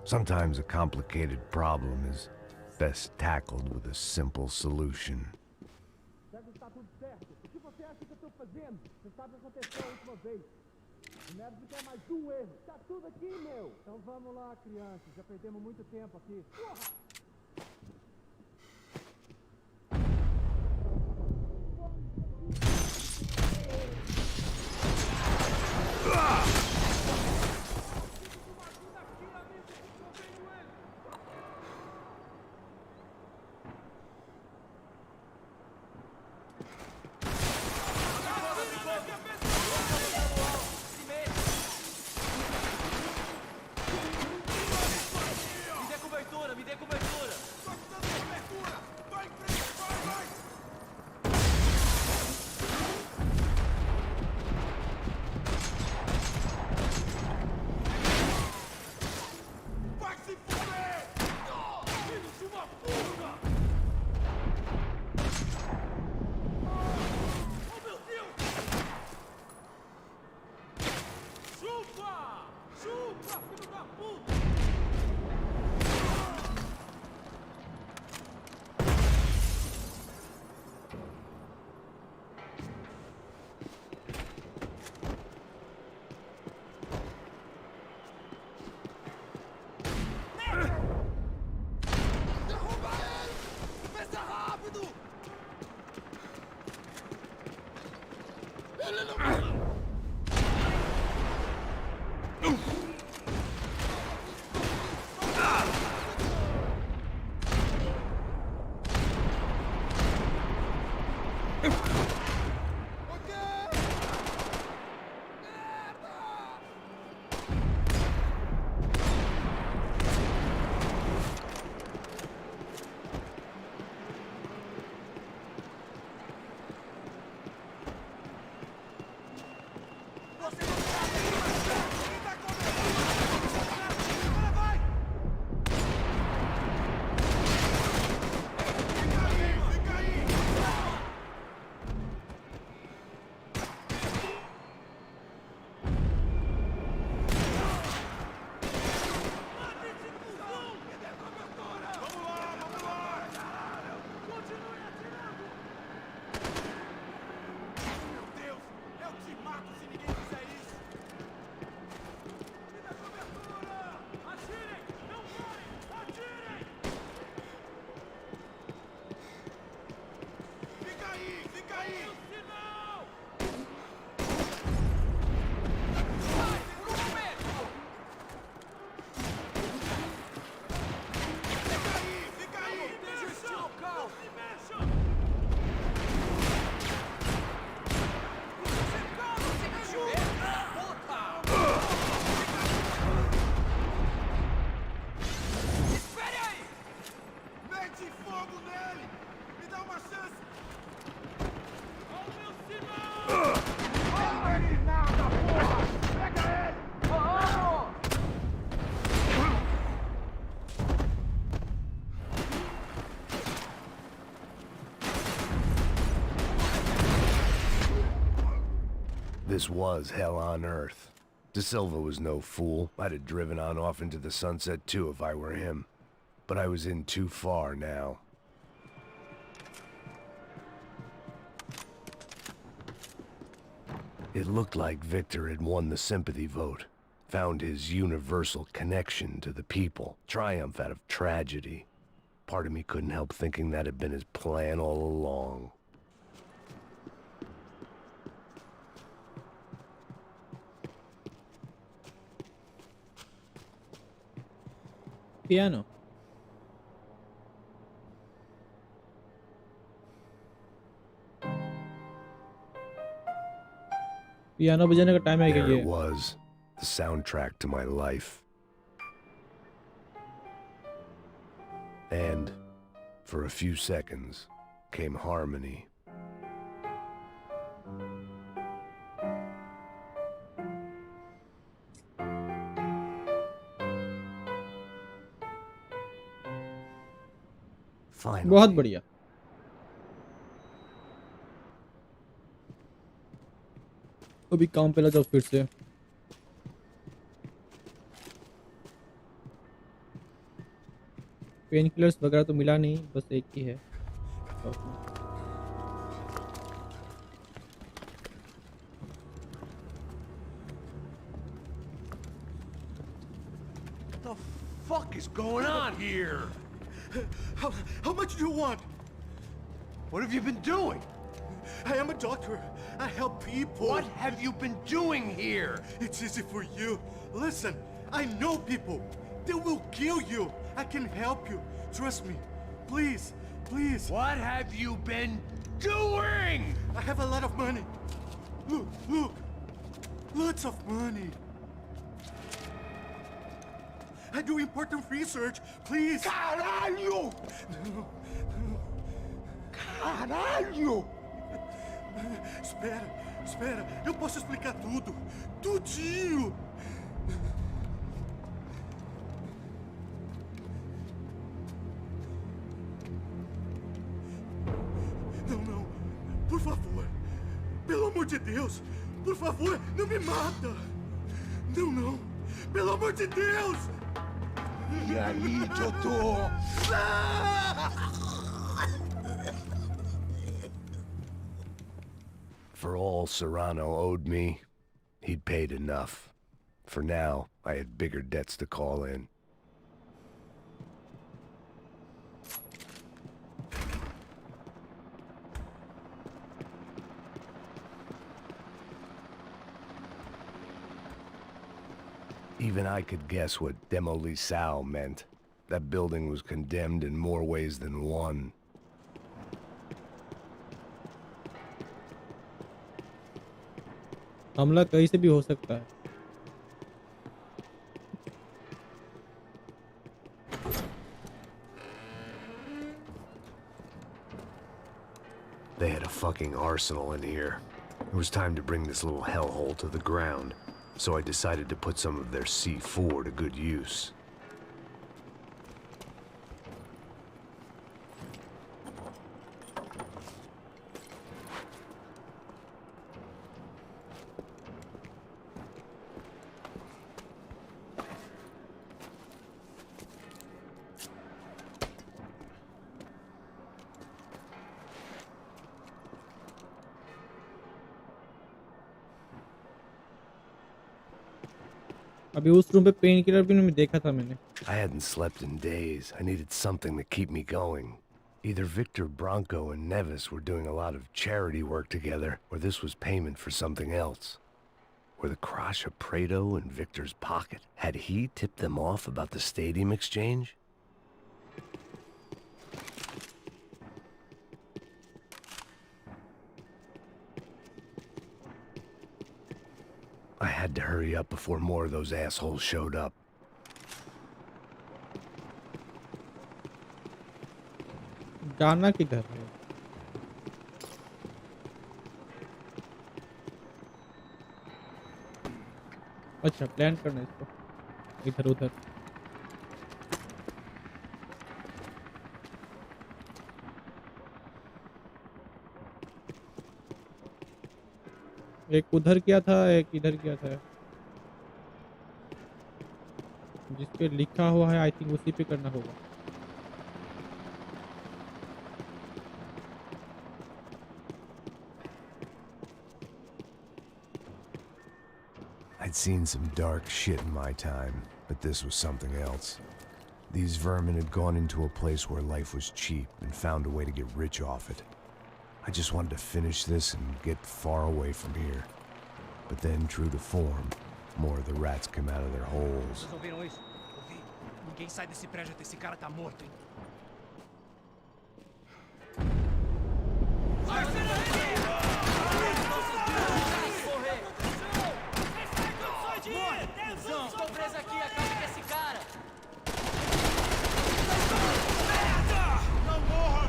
Sometimes a complicated problem is best tackled with a simple solution. Deve estar tudo certo. O que você acha que eu estou fazendo? Você sabe o que aconteceu a última vez. O Neves quer mais um erro. Tá tudo aqui, meu. Então vamos lá, crianças. Já perdemos muito tempo aqui. Porra! Me dê cobertura! Tô te dando cobertura! Vai em frente, vai! Vai se fuder! Filho de uma puta! Oh, meu Deus! Chupa! Chupa, filho da puta! This was hell on earth. 𝗃𝐷𝐿𝐴 was no fool. I'd have driven on off into the sunset too if I were him. But I was in too far now. It looked like Victor had won the sympathy vote, found his universal connection to the people, triumph out of tragedy. Part of me couldn't help thinking that had been his plan all along. Piano piano बजाने का time है क्या There ये it was, the soundtrack to my life. And for a few seconds came harmony. Finally. बहुत बढ़िया। अभी काम पे लग जाओ फिर से। पेन किलर्स वगैरह तो मिला नहीं, बस एक ही है। What the fuck is going on here? How much do you want? What have you been doing? I am a doctor. I help people. What have you been doing here? It's easy for you. Listen, I know people. They will kill you. I can help you. Trust me. Please, please. What have you been doing? I have a lot of money. Look, look. Lots of money. I do important research. Please. Caralho! Caralho! Espera, espera. Eu posso explicar tudo. Tudinho. Não, não. Por favor. Pelo amor de Deus. Por favor, não me mata. Não, não. Pelo amor de Deus. E aí, doutor? For all Serrano owed me, he'd paid enough. For now, I had bigger debts to call in. Even I could guess what 𝐓𝐀𝐆𝐿𝐸 meant. That building was condemned in more ways than one. हमला कहीं से भी हो सकता है। They had a fucking arsenal in here. It was time to bring this little hellhole to the ground, so I decided to put some of their C4 to good use. अभी उस room पे pain killer भी नहीं देखा था मैंने। I hadn't slept in days. I needed something to keep me going. Either Victor Branco and Nevis were doing a lot of charity work together, or this was payment for something else. Were the crash of Prado in Victor's pocket? Had he tipped them off about the stadium exchange? I had to hurry up before more of those assholes showed up. जाना किधर है? अच्छा, plan करना है इसको इधर उधर। एक उधर किया था, एक इधर किया था। जिस पे लिखा हुआ है आई थिंक उसी पे करना होगा। I'd seen some dark shit in my time, but this was something else. These vermin had gone into a place where life was cheap and found a way to get rich off it. I just wanted to finish this and get far away from here. But then, true to form, more of the rats come out of their holes. Vocês ouviram isso? Ouvi. Ninguém sai desse prédio até esse cara tá morto, hein? Estou preso aqui, acaba com esse cara! Não morra!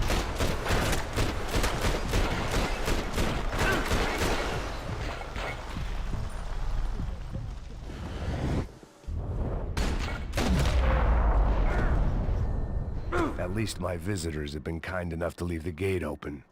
least my visitors have been kind enough to leave the gate open.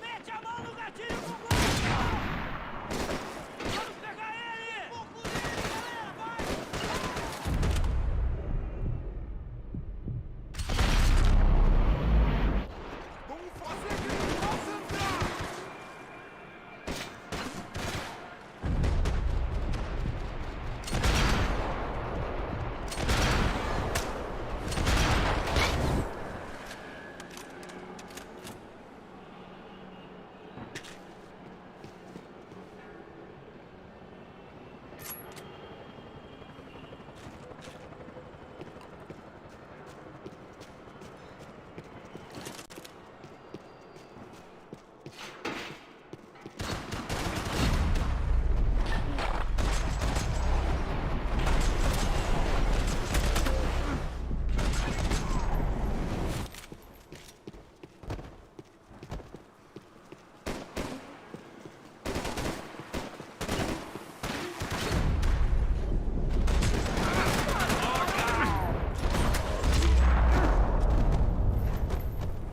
Mete a mão no gatilho, Gugu! Vamos pegar ele! Pouco dele, galera, vai! Vamos fazer aquele concentrar!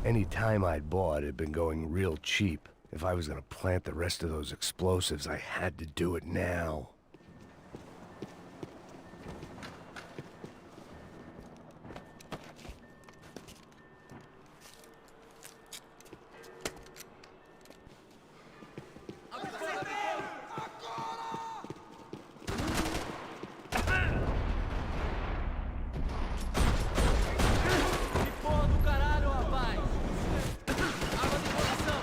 Any time I'd bought had been going real cheap. If I was gonna plant the rest of those explosives, I had to do it now. Porra do caralho, rapaz! Água de coração!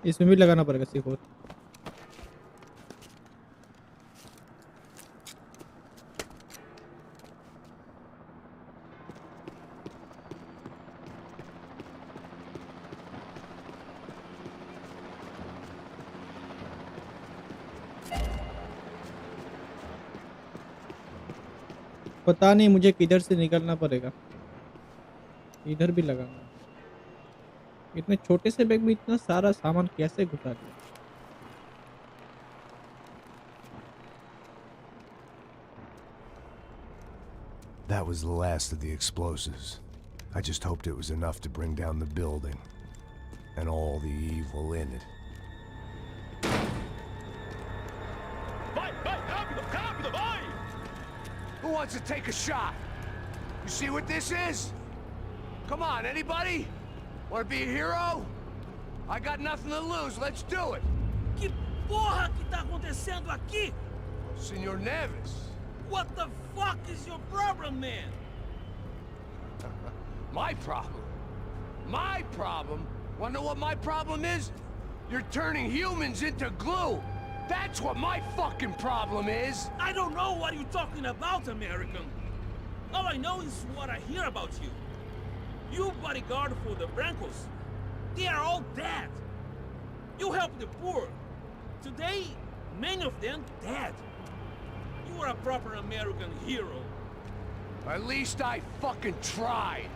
इसमें भी लगाना पड़ेगा C4। पता नहीं मुझे किधर से निकलना पड़ेगा, इधर भी लगाना। इतने छोटे से बैग में इतना सारा सामान कैसे घुसा दिया? That was the last of the explosives. I just hoped it was enough to bring down the building and all the evil in it. Who wants to take a shot? You see what this is? Come on, anybody? Want to be a hero? I got nothing to lose. Let's do it. Que porra que tá acontecendo aqui? Senor Neves. What the fuck is your problem, man? My problem? My problem? Wanna know what my problem is? You're turning humans into glue. That's what my fucking problem is. I don't know what you're talking about, American. All I know is what I hear about you. You bodyguard for the Brancos. They are all dead. You help the poor. Today, many of them dead. You are a proper American hero. At least I fucking tried.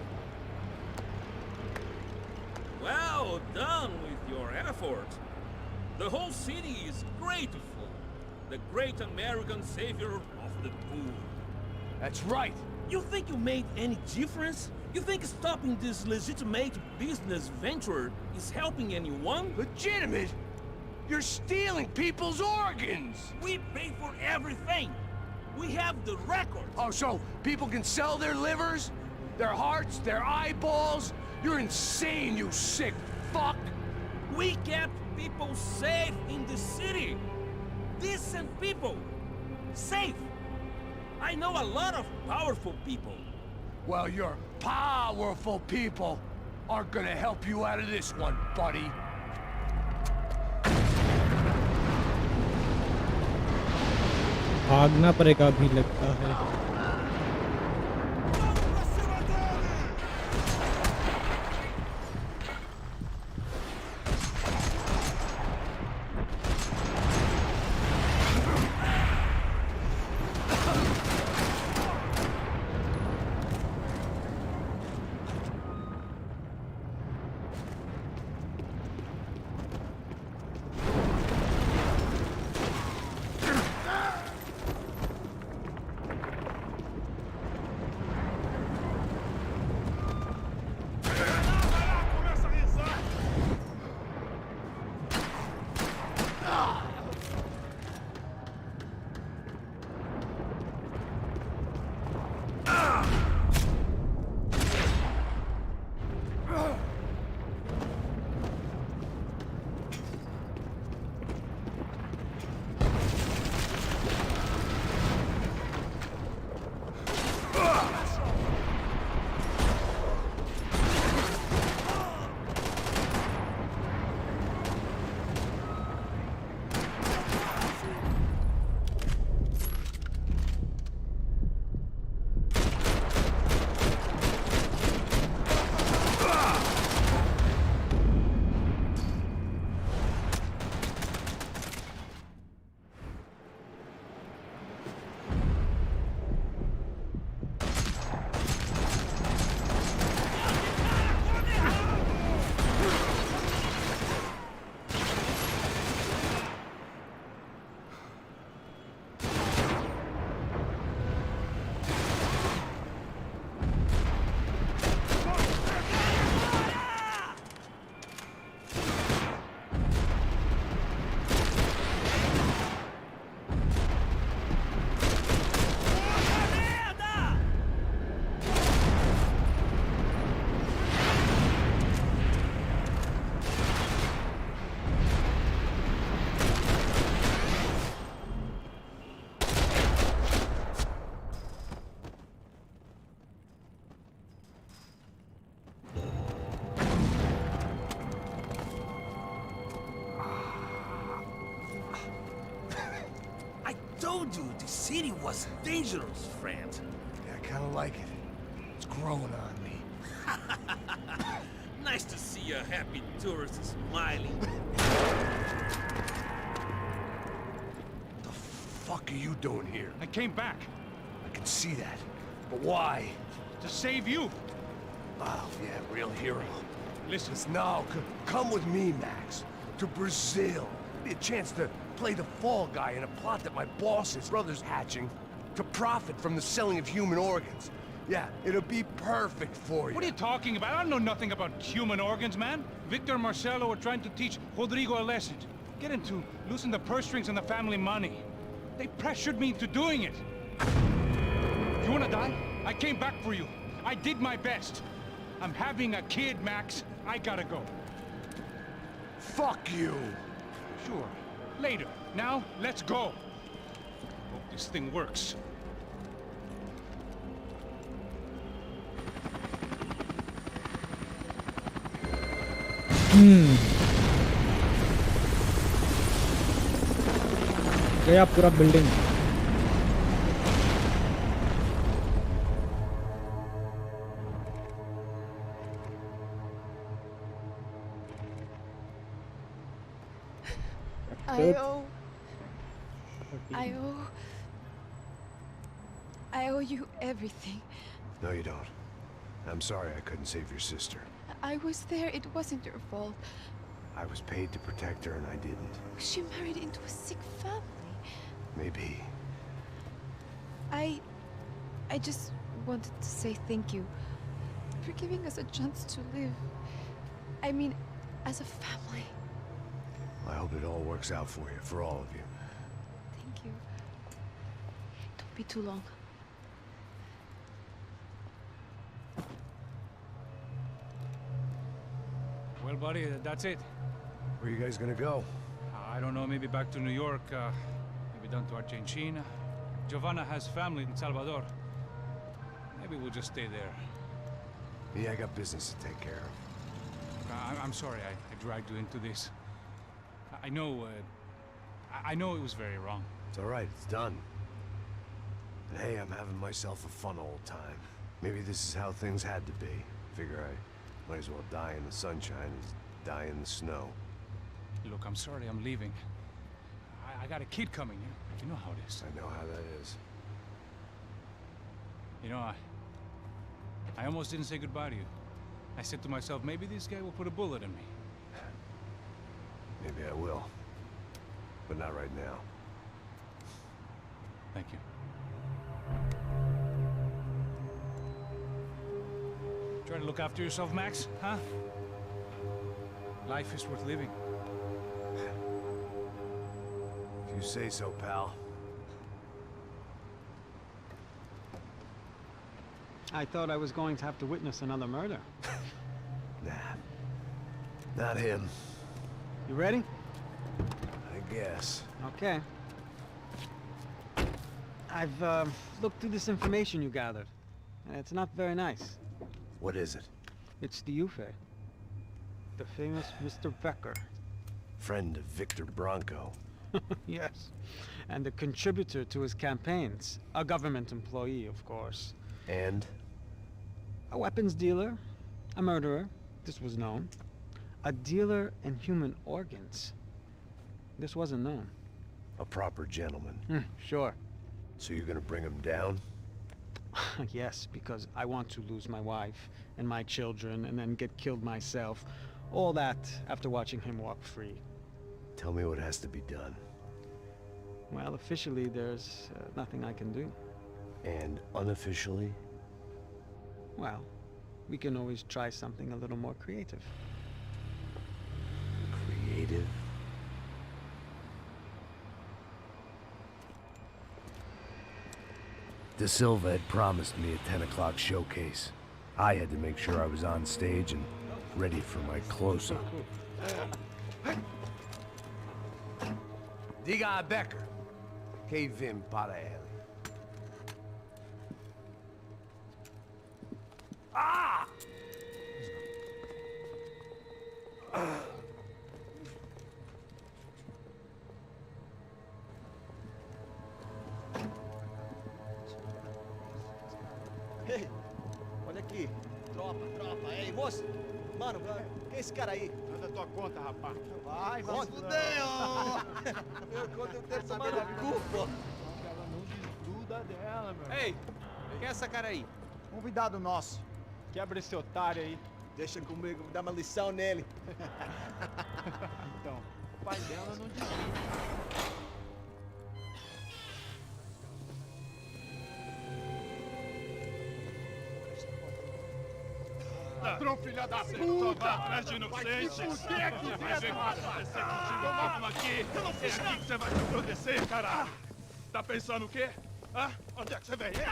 Well done with your effort. The whole city is grateful. The great American savior of the poor. That's right. You think you made any difference? You think stopping this legitimate business venture is helping anyone? Legitimate? You're stealing people's organs! We pay for everything! We have the record! Oh, so people can sell their livers, their hearts, their eyeballs? You're insane, you sick fuck! We kept people safe in the city. Decent people. Safe. I know a lot of powerful people. Well, your powerful people aren't gonna help you out of this one, buddy. भागना पड़ेगा अभी लगता है। told you the city was dangerous, friend. Yeah, I kinda like it. It's growing on me. Nice to see a happy tourist smiling. What the fuck are you doing here? I came back I can see that. But why? to save you. Oh, yeah, real hero. Listen, Now, come with me, Max. To Brazil. Be a chance to play the fall guy in a plot that my boss's brother's hatching to profit from the selling of human organs. Yeah, it'll be perfect for you. what are you talking about? I don't know nothing about human organs, man. Victor and Marcelo are trying to teach Rodrigo a lesson. Get him to loosen the purse strings and the family money. They pressured me into doing it. You wanna die? I came back for you. I did my best. I'm having a kid, Max. I gotta go. Fuck you! Sure. Later. Now, let's go. Hope this thing works. गया पूरा building. I owe you everything. No, you don't. I'm sorry I couldn't save your sister. I was there. It wasn't your fault. I was paid to protect her and I didn't. She married into a sick family. Maybe. I just wanted to say thank you for giving us a chance to live. I mean, as a family. I hope it all works out for you, for all of you. Thank you. Don't be too long. Well, buddy, that's it. Where are you guys gonna go? I don't know, maybe back to New York, maybe down to Argentina. Giovanna has family in Salvador. Maybe we'll just stay there. Yeah, I got business to take care of. I'm sorry I dragged you into this. I know it was very wrong. It's all right, it's done. And hey, I'm having myself a fun old time. Maybe this is how things had to be. Figure I might as well die in the sunshine as die in the snow. Look, I'm sorry I'm leaving. I got a kid coming, you know how it is. I know how that is. You know, I almost didn't say goodbye to you. I said to myself, maybe this guy will put a bullet in me. Maybe I will. But not right now. Thank you. Try to look after yourself, Max, huh? Life is worth living. If you say so, pal. I thought I was going to have to witness another murder. Nah. Not him. You ready? I guess. Okay. I've looked through this information you gathered. It's not very nice. What is it? It's the 𝐓𝐀𝐆𝐒. The famous Mr. Becker. Friend of Victor Bronco. Yes. And a contributor to his campaigns. A government employee, of course. And? A weapons dealer. A murderer. This was known. A dealer in human organs. This wasn't known. A proper gentleman. Sure. So you're gonna bring him down? Yes, because I want to lose my wife and my children and then get killed myself. All that after watching him walk free. Tell me what has to be done. Well, officially, there's nothing I can do. And unofficially? Well, we can always try something a little more creative. Creative? 𝐷𝐖𝐿𝐻 had promised me a 10 o'clock showcase. I had to make sure I was on stage and ready for my close-up. Diga a Becker. 𝐓𝐀𝐆𝐻𝐿𝐻𝐿𝐻. Ah! Ei, olha aqui. Tropa. Ei, moço. Mano, quem é esse cara aí? Manda tua conta, rapaz. Vai, fudeu! Meu conta eu quero saber da culpa. Ela não desgruda dela, meu. Ei, quem é essa cara aí? Convidado nosso. Quebra esse otário aí. Deixa comigo, dá uma lição nele. Então, o pai dela não desgruda. Ladrão, filha da puta! Atrás de inocentes! Vai ver o que vai acontecer contigo! Vamos aqui! É aqui que você vai se proteger, cara! Tá pensando o quê? Hã? Onde é que você vem? Fica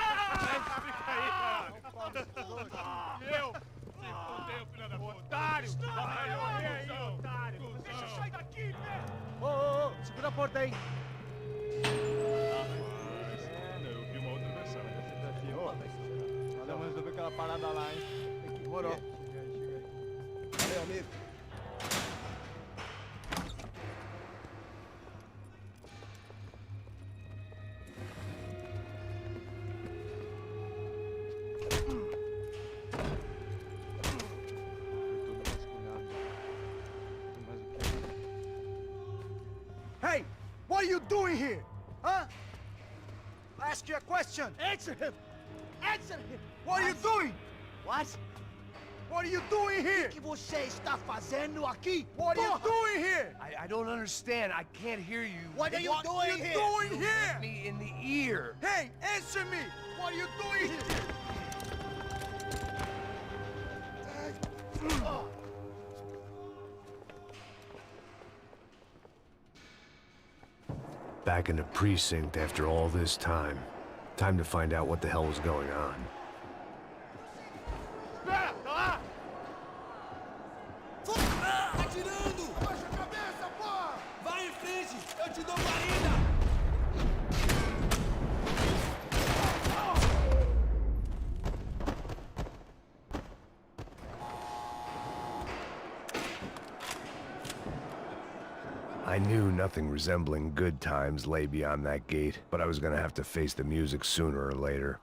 aí, caralho! Eu? Se fodeu, filha da puta! Otário! Vai morrer aí, otário! Deixa eu sair daqui, velho! Ô, segura a porta aí! Eu vi uma outra versão. Vamos resolver aquela parada lá, hein? Demorou. Chega aí. Valeu, amigo. Hey! What are you doing here? Huh? I ask you a question. Answer him! Answer him! What are you doing? What? What are you doing here? O que você está fazendo aqui? What are you doing here? I don't understand. I can't hear you. What are you doing here? What are you doing here? Me in the ear. Hey, answer me! What are you doing here? Back in the precinct after all this time. Time to find out what the hell was going on. Espera, tá lá! I knew nothing resembling good times lay beyond that gate, but I was gonna have to face the music sooner or later.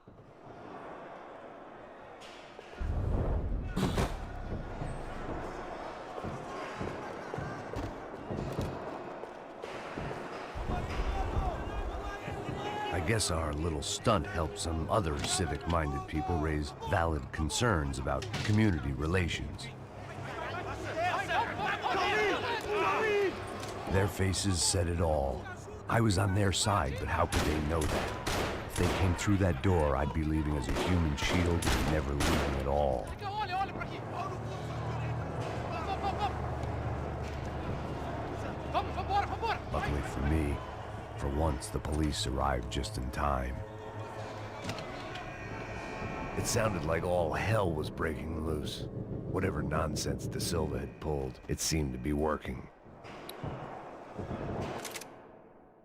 I guess our little stunt helped some other civic-minded people raise valid concerns about community relations. Their faces said it all. I was on their side, but how could they know that? If they came through that door, I'd be leaving as a human shield and never leaving at all. Luckily for me, for once the police arrived just in time. It sounded like all hell was breaking loose. Whatever nonsense 𝐃𝐆𝐿𝐴 had pulled, it seemed to be working.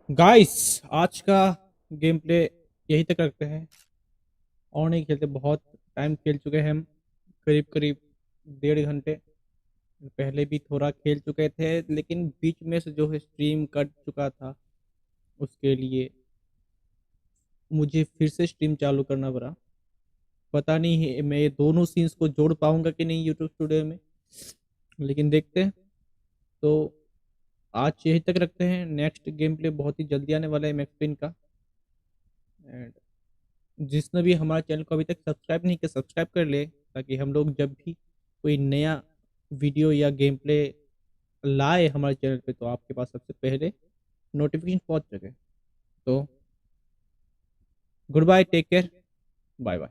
Guys आज का game play यहीं तक रखते हैं और नहीं खेलते। बहुत टाइम खेल चुके हैं हम, करीब करीब 1.5 घंटे। पहले भी थोड़ा खेल चुके थे, लेकिन बीच में से जो है स्ट्रीम कट चुका था, उसके लिए मुझे फिर से स्ट्रीम चालू करना पड़ा। पता नहीं है मैं ये दोनों सीन्स को जोड़ पाऊंगा कि नहीं यूट्यूब स्टूडियो में, लेकिन देखते हैं। तो आज यहीं तक रखते हैं। नेक्स्ट गेम प्ले बहुत ही जल्दी आने वाला है मैक्स पेन का। एंड जिसने भी हमारे चैनल को अभी तक सब्सक्राइब नहीं किया, सब्सक्राइब कर ले, ताकि हम लोग जब भी कोई नया वीडियो या गेम प्ले लाए हमारे चैनल पे तो आपके पास सबसे पहले नोटिफिकेशन पहुंच सके। तो good bye, take care, bye bye.